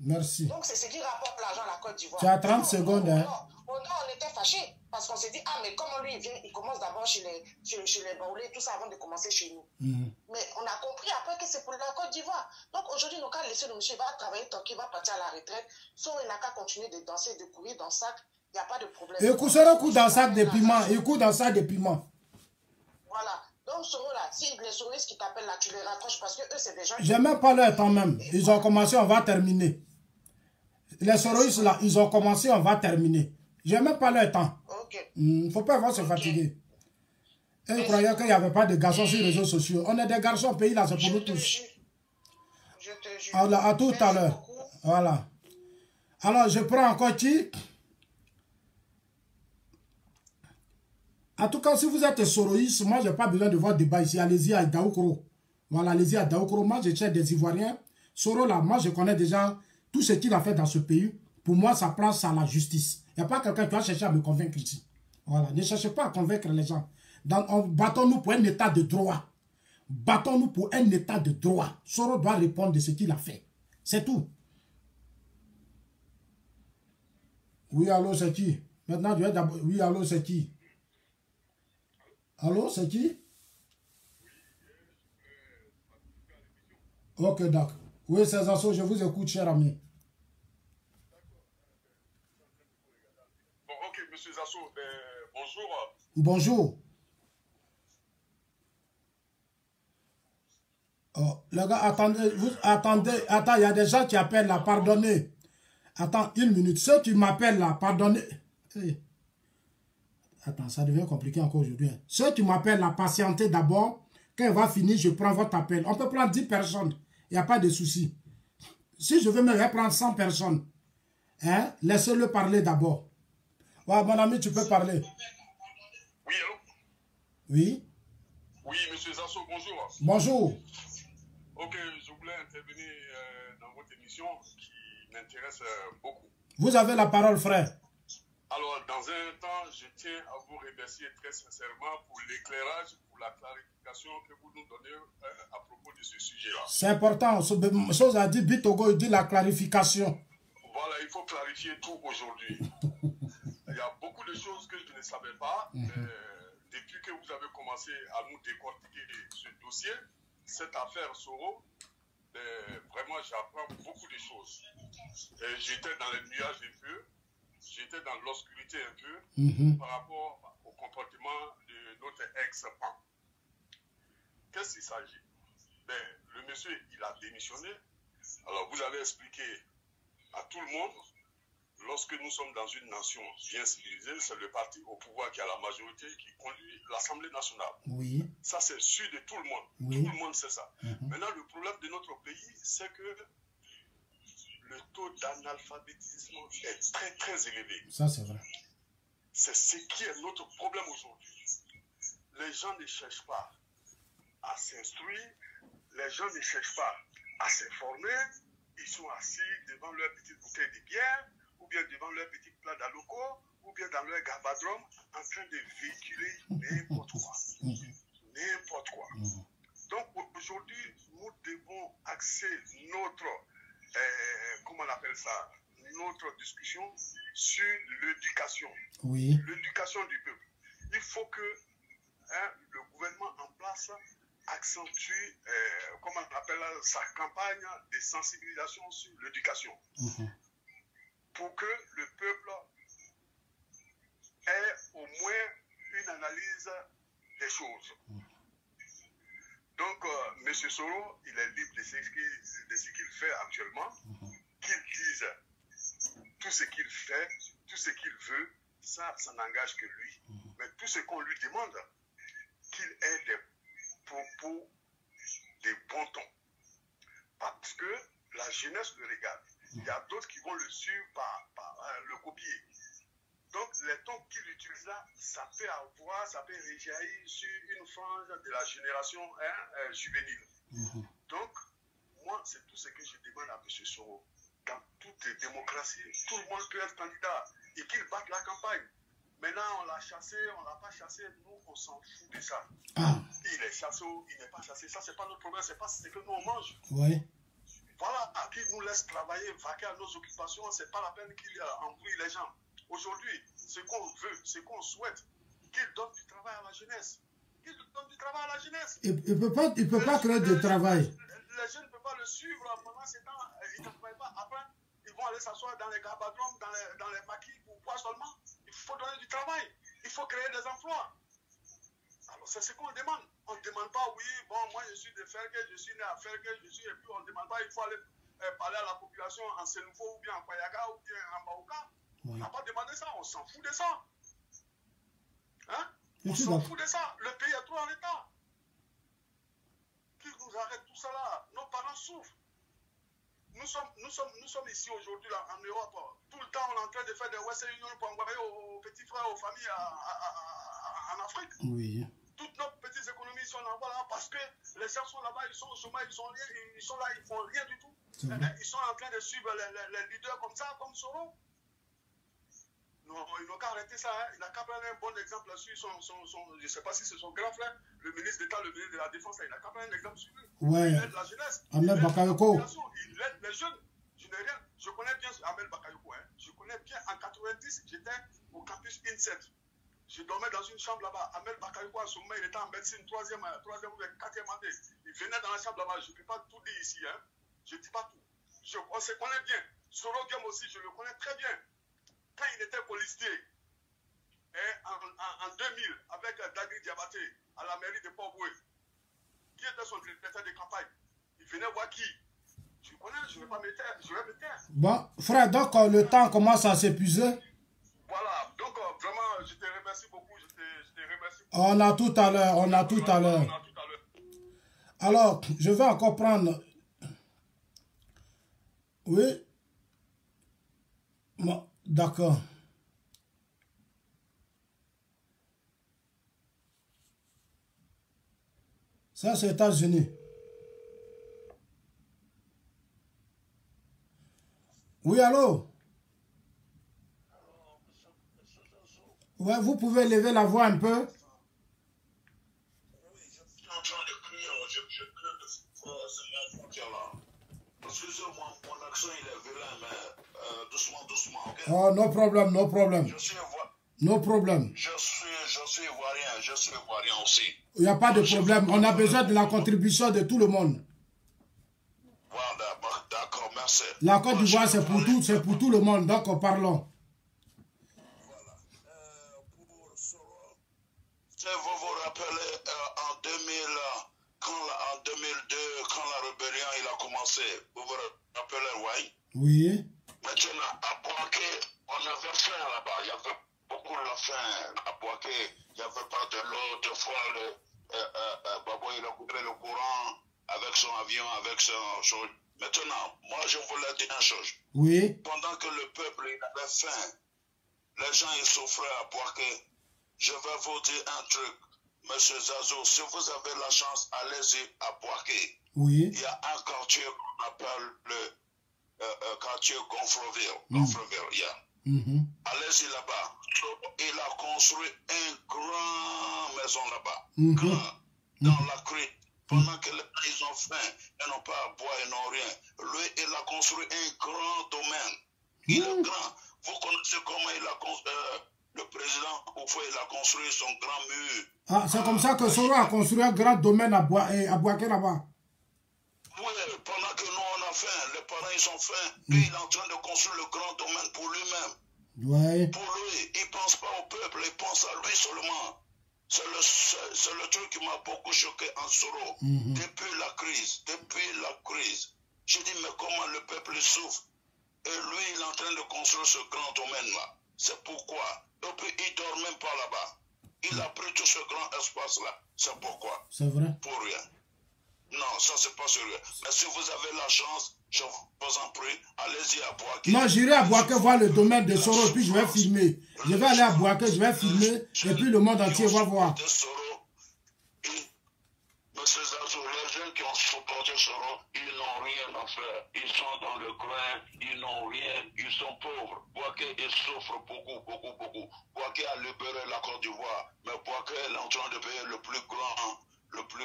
Merci. Donc, c'est ce qui rapporte l'argent à la Côte d'Ivoire. Tu as 30 secondes. Hein? Au nord, on était fâchés. Parce qu'on s'est dit, ah, mais comment lui, il vient, il commence d'abord chez les Baoulés, tout ça, avant de commencer chez nous. Mais on a compris après que c'est pour la Côte d'Ivoire. Donc, aujourd'hui, nous, quand laisser le monsieur, il va travailler tant qu'il va partir à la retraite. Soit il n'a qu'à continuer de danser, de courir dans le sac. Il n'y a pas de problème. Écoute, Soro court dans le sac de piment. Écoute dans le sac de piment. Voilà. Donc, Soro, là, si les souristes qui t'appellent là, tu les raccroches parce que eux, c'est des gens... J'ai même pas leur temps même. Ils ont commencé, on va terminer. Les soroïstes là, ils ont commencé, on va terminer. J'ai même pas leur temps. Ok. Il ne faut pas avoir se fatiguer. Et ils croyaient qu'il n'y avait pas de garçons sur les réseaux sociaux. On est des garçons au pays là, c'est pour nous tous. Je te jure. Alors, à tout à l'heure. Voilà. Alors, je prends encore qui? En tout cas, si vous êtes soroïste, moi, je n'ai pas besoin de voir débat ici. Allez-y à Daoukro. Voilà, allez-y à Daoukro. Moi, je cherche des Ivoiriens. Soro, là, moi, je connais déjà tout ce qu'il a fait dans ce pays. Pour moi, ça place à la justice. Il n'y a pas quelqu'un qui va chercher à me convaincre ici. Voilà, ne cherchez pas à convaincre les gens. Battons-nous pour un état de droit. Battons-nous pour un état de droit. Soro doit répondre de ce qu'il a fait. C'est tout. Oui, allô, c'est qui? Maintenant, je vais d'abord... Oui, allô, c'est qui? Allô, c'est qui? Ok, d'accord. Oui, c'est Zasso, je vous écoute, cher ami. Bon, ok, monsieur Zasso, bonjour. Bonjour. Oh, les gars, attendez, attends, il y a des gens qui appellent là, pardonnez. Attends, une minute. Ceux qui m'appellent là, pardonnez. Hey. Attends, ça devient compliqué encore aujourd'hui. Ceux qui m'appellent là, patientez d'abord. Quand il va finir, je prends votre appel. On peut prendre 10 personnes. Il n'y a pas de souci. Si je veux me reprendre 100 personnes, hein, laissez-le parler d'abord. Ouais, mon ami, tu peux parler. Oui, allô? Oui? Oui, monsieur Zasso, bonjour. Bonjour. Ok, je voulais intervenir dans votre émission qui m'intéresse beaucoup. Vous avez la parole, frère. Alors, dans un temps, je tiens à vous remercier très sincèrement pour l'éclairage, pour la clarification que vous nous donnez à propos de ce sujet-là. C'est important. Chose a dit Bitogo, il dit la clarification. Voilà, il faut clarifier tout aujourd'hui. Il y a beaucoup de choses que je ne savais pas. Depuis que vous avez commencé à nous décortiquer ce dossier, cette affaire Soro, vraiment, j'apprends beaucoup de choses. J'étais dans les nuages un peu. J'étais dans l'obscurité un peu par rapport au comportement de notre ex-pan. Qu'est-ce qu'il s'agit? Le monsieur, il a démissionné. Alors, vous avez expliqué à tout le monde, lorsque nous sommes dans une nation bien civilisée, c'est le parti au pouvoir qui a la majorité qui conduit l'Assemblée nationale. Oui. Ça, c'est sûr de tout le monde. Oui. Tout le monde sait ça. Maintenant, le problème de notre pays, c'est que le taux d'analphabétisme est très, très élevé. Ça, c'est vrai. C'est ce qui est notre problème aujourd'hui. Les gens ne cherchent pas à s'instruire, les gens ne cherchent pas à s'informer. Ils sont assis devant leur petite bouteille de bière, ou bien devant leur petit plat d'aloco, ou bien dans leur gavadrome, en train de véhiculer n'importe quoi. N'importe quoi. Donc aujourd'hui, appelle ça, notre discussion sur l'éducation. Oui. L'éducation du peuple. Il faut que le gouvernement en place accentue, comment on appelle sa campagne de sensibilisation sur l'éducation. Pour que le peuple ait au moins une analyse des choses. Donc, M. Soro, il est libre de ce qu'il fait actuellement, qu'il dise tout ce qu'il fait, tout ce qu'il veut, ça n'engage que lui. Mais tout ce qu'on lui demande, qu'il ait des propos de bon ton. Parce que la jeunesse le regarde. Il y a d'autres qui vont le suivre par le copier. Donc, les tons qu'il utilise là, ça peut réjaillir sur une frange de la génération juvénile. Donc, moi, c'est tout ce que je demande à M. Soro. Dans toutes les démocraties, tout le monde peut être candidat et qu'il batte la campagne. Maintenant, on l'a chassé, on ne l'a pas chassé, nous, on s'en fout de ça. Il est chassé ou il n'est pas chassé, ça, c'est pas notre problème, c'est pas ce que nous, on mange. Oui. Voilà, qu'il nous laisse travailler, vaquer à nos occupations, c'est pas la peine qu'il embrouille les gens. Aujourd'hui, ce qu'on veut, ce qu'on souhaite, qu'il donne du travail à la jeunesse. Qu'il donne du travail à la jeunesse. Il ne peut pas créer de travail. Les jeunes ne peuvent pas le suivre pendant ces temps. Ils ne travaillent pas. Après, ils vont aller s'asseoir dans les gabadromes, dans les maquis pour quoi seulement. Il faut donner du travail. Il faut créer des emplois. Alors, c'est ce qu'on demande. On ne demande pas, oui, bon, moi je suis de Fergue, je suis né à Fergue, et puis on ne demande pas, il faut aller parler à la population en Sénoufo ou bien en Payaga ou bien en Maouka. On n'a pas demandé ça, on s'en fout de ça. Hein? On s'en fout de ça. Le pays est trop en état. Qui nous arrête tout ça là? Nos parents souffrent. Nous sommes ici aujourd'hui en Europe. Tout le temps, on est en train de faire des Western Union pour envoyer aux petits frères, aux familles en Afrique. Oui. Toutes nos petites économies sont là-bas là, parce que les gens sont là-bas, ils sont au chômage, ils sont là, ils font rien du tout. Ils sont en train de suivre les leaders comme ça, comme Soro. Non, il n'a qu'à arrêter ça. Hein. Il n'a qu'à prendre un bon exemple là-dessus. Je ne sais pas si c'est son grand frère, le ministre d'État, le ministre de la Défense. Il n'a qu'à prendre un exemple sur lui. Ouais. Il aide la jeunesse. Ahmed Bakayoko. Il aide les jeunes. Je n'ai rien. Je connais bien Ahmed Bakayoko. Hein. Je connais bien. En 90, j'étais au campus INSET. Je dormais dans une chambre là-bas. Ahmed Bakayoko, à ce moment, il était en médecine, 3e ou 4e année. Il venait dans la chambre là-bas. Je ne peux pas tout dire ici. Hein. Je ne dis pas tout. On se connaît bien. Soro Game aussi, je le connais très bien. Quand il était policier, en 2000, avec Dagri Diabaté, à la mairie de Port-Boué, qui était son directeur de campagne, il venait voir qui. Je connais, je ne vais pas me taire, je vais me taire. Bon, frère, donc le temps commence à s'épuiser. Voilà, donc vraiment, je te remercie beaucoup, je te remercie beaucoup. On a tout à l'heure, Alors, je vais encore prendre... Oui. Bon, d'accord. Ça, c'est les États-Unis. Oui, allô? Ouais, vous pouvez lever la voix un peu? Excusez-moi, mon accent il est vilain, mais doucement, ok? Oh, no problem, no problem. No problem. Je suis ivoirien aussi. Il n'y a pas de problème. On a besoin de la contribution de tout le monde. Voilà, d'accord, merci. La Côte d'Ivoire, c'est pour tout le monde, donc parlons. Voilà. Pour Soro, si vous vous rappelez, en 2002, quand la rébellion il a commencé, vous vous rappelez, oui? Oui. Maintenant, à Boaké, on avait faim là-bas. Il y avait beaucoup de faim à Boaké. Il n'y avait pas de l'eau. Deux fois, Babo, il a coupé le courant avec son avion, avec son chose. Maintenant, moi, je voulais dire une chose. Oui. Pendant que le peuple il avait faim, les gens ils souffraient à Boaké. Je vais vous dire un truc, Monsieur Zazo. Si vous avez la chance, allez-y à Boaké. Oui. Il y a un quartier qu'on appelle le quartier Gonfreville, yeah. Allez-y là-bas. Il a construit une grande maison là-bas. Grand. Dans la crique. Pendant que les gens ils ont faim, ils n'ont pas à boire, ils n'ont rien. Lui, il a construit un grand domaine. Il est grand. Vous connaissez comment il a construit, le président Oufou, il a construit son grand mur. Ah, c'est comme ça que Soro a construit un grand domaine à Bouaké là-bas. Oui, pendant que nous on a faim, les parents ils ont faim, lui il est en train de construire le grand domaine pour lui-même. Ouais. Pour lui, il ne pense pas au peuple, il pense à lui seulement. C'est le truc qui m'a beaucoup choqué en Soro. Depuis la crise. J'ai dit, mais comment le peuple souffre? Et lui, il est en train de construire ce grand domaine-là. C'est pourquoi. Et puis, il ne dort même pas là-bas. Il a pris tout ce grand espace-là. C'est pourquoi. C'est vrai. Pour rien. Non, ça, c'est pas sérieux. Mais si vous avez la chance, je vous en prie, allez-y à Bouaké. Non, j'irai à Bouaké voir le domaine de Soro, puis je vais filmer. Je vais aller à Bouaké, je vais filmer, et puis le monde entier va voir. Monsieur Zazo, les jeunes qui ont supporté Soro, ils n'ont rien à faire. Ils sont dans le coin, ils n'ont rien, ils sont pauvres. Bouaké, il souffre beaucoup. Bouaké a libéré la Côte d'Ivoire, mais Bouaké est en train de payer le plus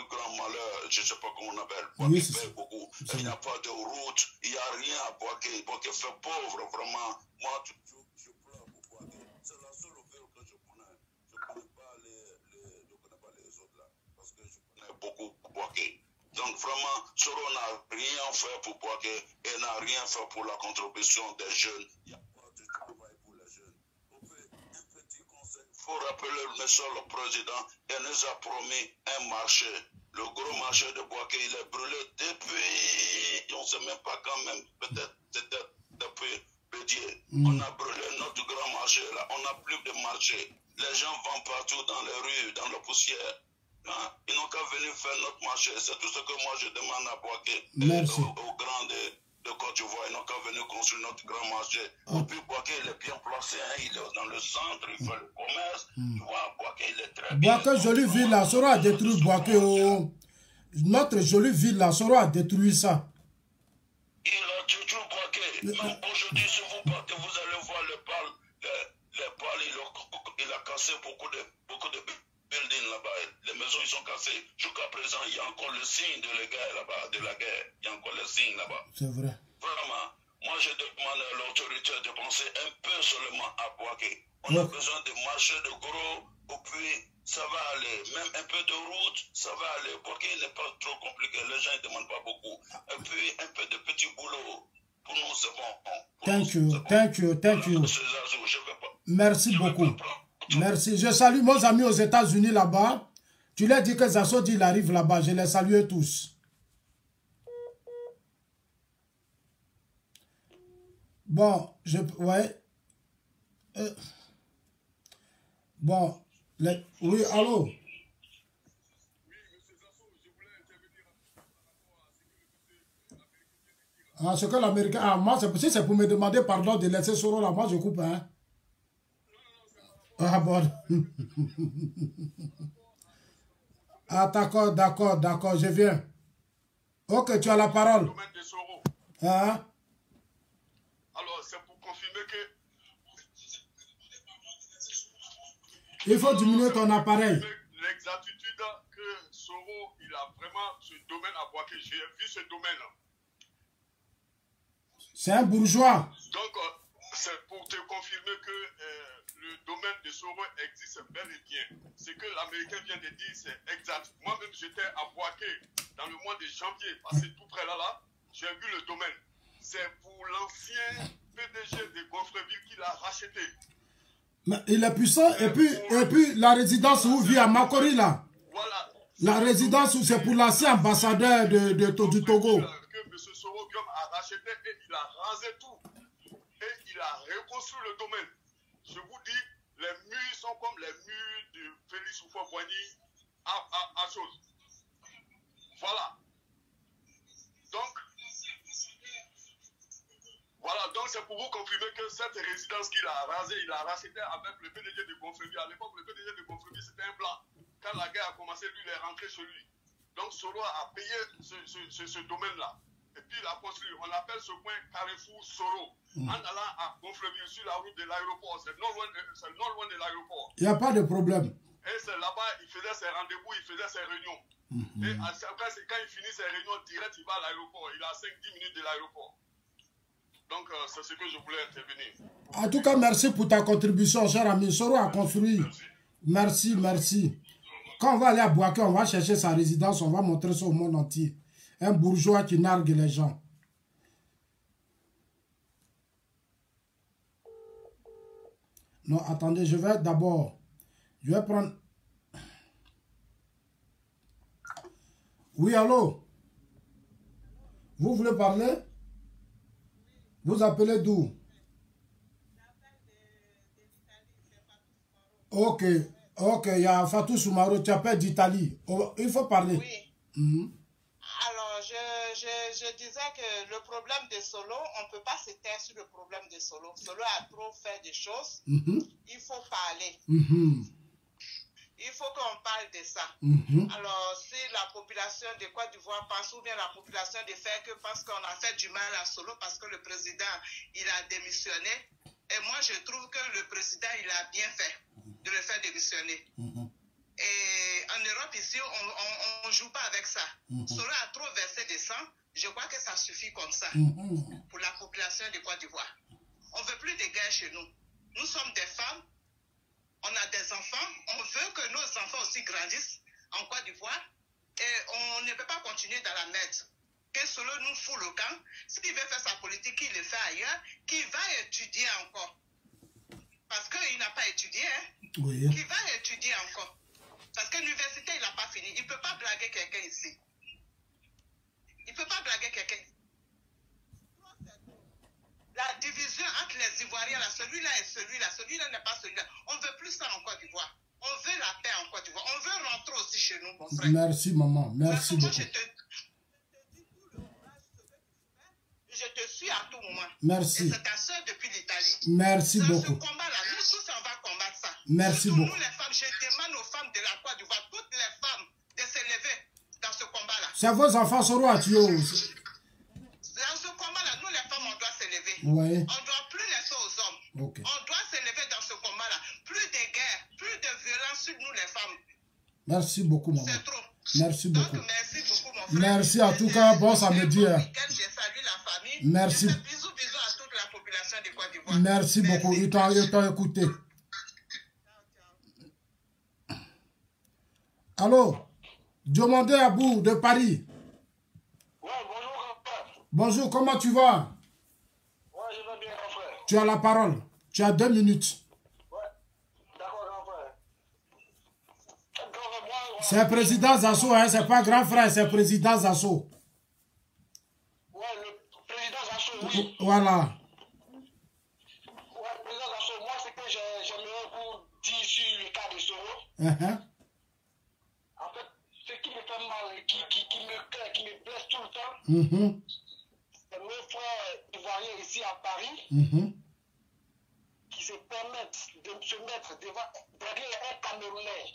grand malheur, je ne sais pas comment on appelle. Bouaké paye beaucoup. Il n'y a pas de route, il n'y a rien à Bouaké. Bouaké fait pauvre, vraiment. Moi, je pleure pour Bouaké. C'est la seule ville que je connais. Je ne connais pas les autres là, parce que je connais beaucoup Bouaké. Donc vraiment, Soro n'a rien fait pour Bouaké et n'a rien fait pour la contribution des jeunes. Il n'y a pas de travail pour les jeunes. Un petit conseil. Il faut rappeler monsieur le président, il nous a promis un marché. Le gros marché de Bouaké, il est brûlé depuis, on ne sait même pas quand même, peut-être depuis Bédier. On a brûlé notre grand marché là, on n'a plus de marché. Les gens vont partout dans les rues, dans la poussière. Hein? Ils n'ont qu'à venir faire notre marché. C'est tout ce que moi je demande à Bouaké et aux grands de Côte d'Ivoire. Ils n'ont qu'à venir construire notre grand marché. Et puis Bouaké, il est bien placé. Hein? Il est dans le centre, il fait le commerce. Tu vois, Bouaké, il est très bien. Bouaké, jolie ville là, Soro a détruit Bouaké. Notre jolie ville là, Soro a détruit ça. Il a détruit Bouaké. Même aujourd'hui, si vous partez, vous allez voir les pales, il a cassé beaucoup de buildings là-bas. Les maisons, ils sont cassées. Jusqu'à présent, il y a encore le signe de la guerre là-bas, Il y a encore le signe là-bas. C'est vrai. Vraiment, moi je demande à l'autorité de penser un peu seulement à Bouaké. On a besoin de marchés de gros, et puis ça va aller. Même un peu de route, ça va aller. Bouaké n'est pas trop compliqué, les gens ne demandent pas beaucoup. Et puis un peu de petits boulots. Pour nous, c'est bon. Thank you. Merci beaucoup. Merci. Je salue mes amis aux États-Unis là-bas. Tu leur dis que Zazo dit il arrive là-bas. Je les salue tous. Bon, bon, oui, allô? Oui, monsieur Zazo, je voulais intervenir par rapport à ce que le monsieur Ah, ce que l'Américain... Ah, moi, si c'est pour me demander pardon de laisser Soro là, moi je coupe, hein. Ah bon. Ah d'accord, je viens. Ok, tu as la parole. domaine de Soro. Hein? Alors, c'est pour confirmer que... Il faut diminuer ton appareil. L'exactitude que Soro, il a vraiment ce domaine à Bouaké. J'ai vu ce domaine. C'est un bourgeois. Donc, c'est pour te confirmer que le domaine de Soro existe bel et bien. Ce que l'Américain vient de dire, c'est exact. Moi-même, j'étais à Bouaké dans le mois de janvier, parce que tout près là, j'ai vu le domaine. C'est pour l'ancien PDG de Gonfreville qui l'a racheté. Mais il est puissant. Et puis la résidence où vit à Makori là. Voilà. La résidence où c'est pour l'ancien ambassadeur du Togo. Que M. Soro Guillaume a racheté et il a rasé tout. Et il a reconstruit le domaine. Je vous dis, les murs sont comme les murs de Félix Houphouët-Boigny à chose. Voilà. Donc c'est pour vous confirmer que cette résidence qu'il a rasée, il a racheté avec le PDG de Gonfreville. À l'époque, le PDG de Gonfreville, c'était un blanc. Quand la guerre a commencé, lui, il est rentré chez lui. Donc Soro a payé ce domaine-là. Et puis il a construit, on appelle ce coin Carrefour Soro. En allant à Gonfreville sur la route de l'aéroport, c'est non loin de l'aéroport. Il n'y a pas de problème. Et c'est là-bas, il faisait ses rendez-vous, il faisait ses réunions. Et après, quand il finit ses réunions directes, il va à l'aéroport. Il est à 5-10 minutes de l'aéroport. Donc, c'est ce que je voulais intervenir. En tout cas, merci pour ta contribution, cher ami. Soro a construit. Merci, merci. Quand on va aller à Bouaké, on va chercher sa résidence, on va montrer ça au monde entier. Un bourgeois qui nargue les gens. Non, attendez, je vais d'abord... Je vais prendre... Oui, allô? Vous voulez parler? Vous appelez d'où? Ok, ok, il y a Fatou Soumaro, tu appelles d'Italie. Oh, il faut parler. Oui. Alors, je disais que le problème de Solo, on ne peut pas se taire sur le problème de Solo. Solo a trop fait des choses. Il faut parler. Il faut qu'on parle de ça. Alors, si la population de Côte d'Ivoire pense, ou bien la population de Fèque pense qu'on a fait du mal à Solo parce que le président, il a démissionné. Et moi, je trouve que le président, il a bien fait de le faire démissionner. Et en Europe, ici, on ne joue pas avec ça. Solo a trop versé de sang. Je crois que ça suffit comme ça pour la population de Côte d'Ivoire. On ne veut plus de guerre chez nous. Nous sommes des femmes. On a des enfants, on veut que nos enfants aussi grandissent en Côte d'Ivoire et on ne peut pas continuer dans la merde. Que Solo nous fout le camp, s'il veut faire sa politique, il le fait ailleurs, qu'il va étudier encore. Parce qu'il n'a pas étudié, qu'il va étudier encore. Parce que l'université, il n'a pas fini. Il ne peut pas blaguer quelqu'un ici. Il ne peut pas blaguer quelqu'un. La division entre les Ivoiriens, là, celui-là et celui-là n'est pas celui-là. On ne veut plus ça en Côte d'Ivoire. On veut la paix en Côte d'Ivoire. On veut rentrer aussi chez nous, mon frère. Merci, maman. Merci beaucoup. Je te suis à tout moment. Merci. Et c'est ta soeur depuis l'Italie. Merci dans beaucoup. Ce combat-là, nous tous, on va combattre ça. Merci Surtout beaucoup. nous, les femmes, je demande aux femmes de la Côte d'Ivoire, toutes les femmes, de se lever dans ce combat-là. C'est vos enfants Soro à tuer. Dans ce combat-là, nous, les femmes, on doit se lever. Ouais. On ne doit plus laisser aux hommes. Okay. On doit se lever dans ce combat-là. Plus de guerre, plus de violence sur nous, les femmes. Merci beaucoup, maman. C'est trop. Merci beaucoup. Donc, merci beaucoup, mon frère. Merci en tout cas. Bon samedi. Je salue la famille. Merci. Je fais bisous à toute la population de Côte d'Ivoire. Merci beaucoup. Ils t'ont écouté. Allô? Diomandé Abou de Paris. Ouais, bonjour, grand frère. Bonjour, comment tu vas? Ouais, je vais bien, grand frère. Tu as la parole. Tu as 2 minutes. Ouais, d'accord, grand frère. C'est président Zasso, hein? C'est pas grand frère, c'est président Zasso. Ouais, le président Zasso, oui. Voilà. Ouais, président Zasso, moi, ce que j'aimerais vous dire sur le cas de Soro. En fait, ce qui me fait mal, qui me blesse tout le temps, c'est nos frères ivoiriens ici à Paris qui se permettent de se mettre derrière un Camerounais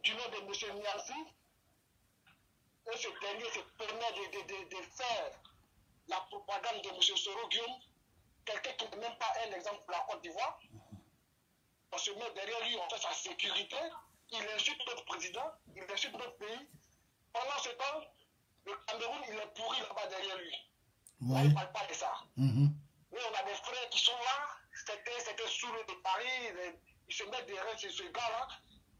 du nom de M. Niazi. Et ce dernier se permet de faire la propagande de M. Soro Guillaume, quelqu'un qui n'est même pas un exemple pour la Côte d'Ivoire. On se met derrière lui, on fait sa sécurité. Il insulte notre président, il insulte notre pays. Pendant ce temps, le Cameroun, il est pourri là-bas derrière lui. Oui. On ne parle pas de ça. Mais on a des frères qui sont là, c'était sous le de Paris, ils se mettent derrière ce gars-là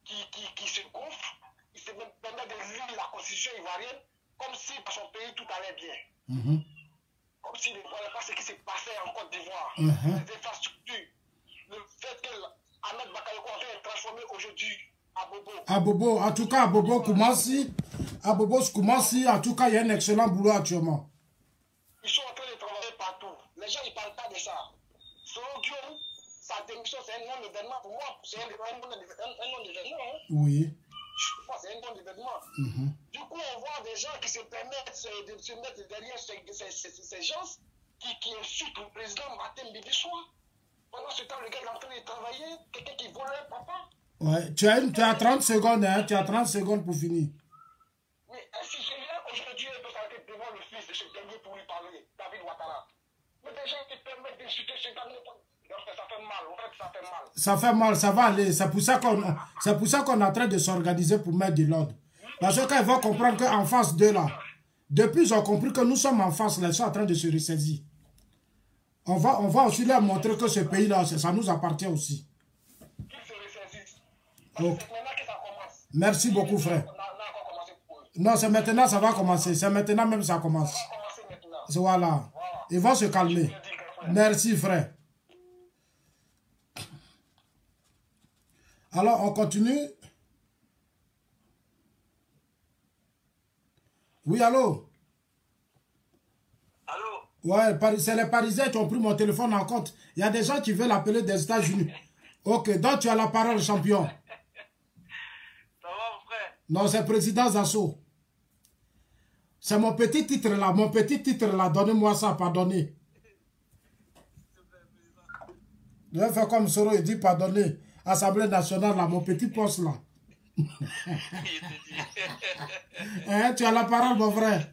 qui se gonfle, il se permet de lire la constitution ivoirienne comme si dans son pays tout allait bien. Comme s'il ne voyait pas ce qui s'est passé en Côte d'Ivoire. Les infrastructures, le fait que Ahmed Bakayoko est transformé aujourd'hui à Bobo. À Bobo, en tout cas, à Bobo Koumassi, en tout cas, il y a un excellent boulot actuellement. Ils sont en train de travailler partout. Les gens, ils ne parlent pas de ça. Soro Guillaume, sa démission, c'est un non-événement pour moi. C'est un non-événement. Hein. Oui. Je pense que c'est un non-événement. Du coup, on voit des gens qui se permettent de se mettre derrière ces gens qui insultent le président matin, midi, soir. Pendant ce temps, le gars est en train de travailler. Quelqu'un qui vole un papa. Ouais, tu as 30 secondes, hein? Tu as 30 secondes pour finir. Oui, si je viens aujourd'hui, il peut s'arrêter devant le fils de ce dernier pour lui parler, David Ouattara. Mais des gens qui permettent d'insulter ce gars, ça fait mal, en fait, ça fait mal. Ça fait mal, ça va aller. C'est pour ça qu'on est en train de s'organiser pour mettre de l'ordre. Parce que quand ils vont comprendre qu'en face d'eux, là, depuis ils ont compris que nous sommes en face, là, ils sont en train de se ressaisir. On va aussi leur montrer que ce pays-là, ça nous appartient aussi. Qu'ils se ressaisissent. Oh. C'est maintenant que ça commence. Merci beaucoup, frère. On a encore commencé pour eux. Non, c'est maintenant, ça va commencer. C'est maintenant même ça commence. Ça va commencer maintenant. Voilà. Ils vont se calmer. Merci, frère. Alors, on continue. Oui, allô? Allô? Ouais, c'est les Parisiens qui ont pris mon téléphone en compte. Il y a des gens qui veulent appeler des États-Unis. Ok, donc tu as la parole, champion. Ça va, mon frère? Non, c'est président Zasso. C'est mon petit titre là. Mon petit titre là. Donnez-moi ça, pardonnez. Je vais faire comme Soro, il dit pardonnez. Assemblée nationale là, mon petit poste là. Hein, tu as la parole, mon frère.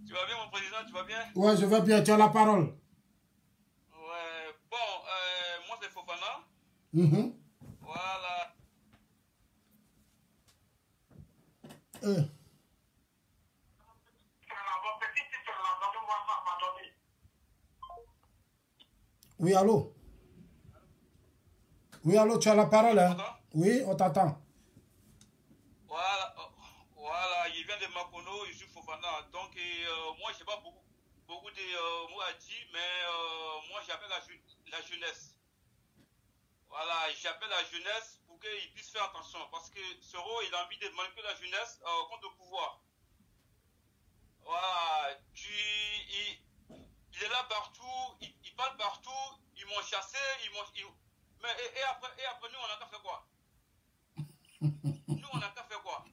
Tu vas bien, mon président, tu vas bien? Ouais, je vais bien, tu as la parole. Ouais, bon, moi c'est Fofana. Voilà. Oui, allô? Oui, allô, tu as la parole, hein? Oui, on t'attend. Voilà, il vient de Makono, je suis Fofana. Donc, moi, je n'ai pas beaucoup de mots à dire, mais moi, j'appelle la jeunesse. Voilà, j'appelle la jeunesse pour qu'ils puissent faire attention. Parce que Soro, il a envie de manipuler la jeunesse contre le pouvoir. Voilà, il est là partout, il parle partout, ils m'ont chassé, mais après, nous, on a qu'à faire quoi? Nous, on a qu'à faire quoi?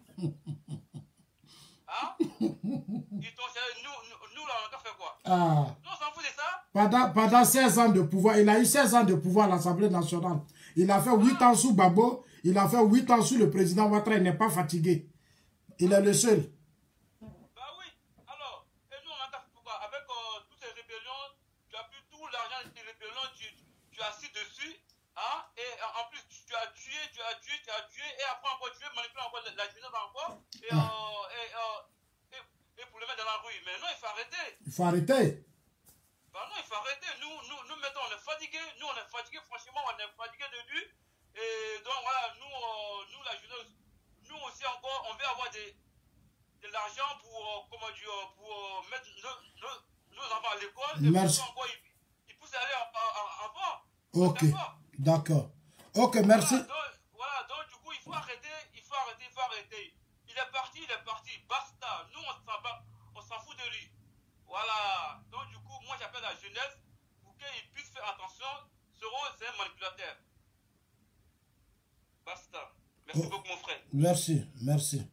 Hein? Ils t'ont chassé, nous, là, on a qu'à faire quoi? Ah. Nous, on s'en fout de ça? Pendant 16 ans de pouvoir, il a eu 16 ans de pouvoir à l'Assemblée nationale. Il a fait 8 ans sous Babo, il a fait 8 ans sous le président Ouattara, il n'est pas fatigué. Il est le seul. Bah oui, alors, et nous, on a qu'à faire quoi? Avec toutes ces rébellions, tu as pris tout l'argent des rébellions, tu as assis dessus, hein? Et en plus, tu as tué, et après encore, tu veux manipuler encore la jeunesse encore, et pour le mettre dans la rue. Mais non, il faut arrêter. Il faut arrêter. Bah non, il faut arrêter. Nous maintenant, on est fatigués. Nous, on est fatigués, franchement, on est fatigués de lui. Et donc, voilà, nous la jeunesse, nous aussi encore, on veut avoir de l'argent pour, pour mettre nos enfants à l'école. Merci. Et encore, ils poussent à aller avant. Ok, d'accord. Ok, merci. Voilà, donc du coup, il faut arrêter. Il est parti. Basta. Nous, on s'en fout de lui. Voilà. Donc du coup, moi, j'appelle la jeunesse pour qu'ils puissent faire attention. Soro, c'est un manipulateur. Basta. Merci beaucoup, mon frère. Merci, merci.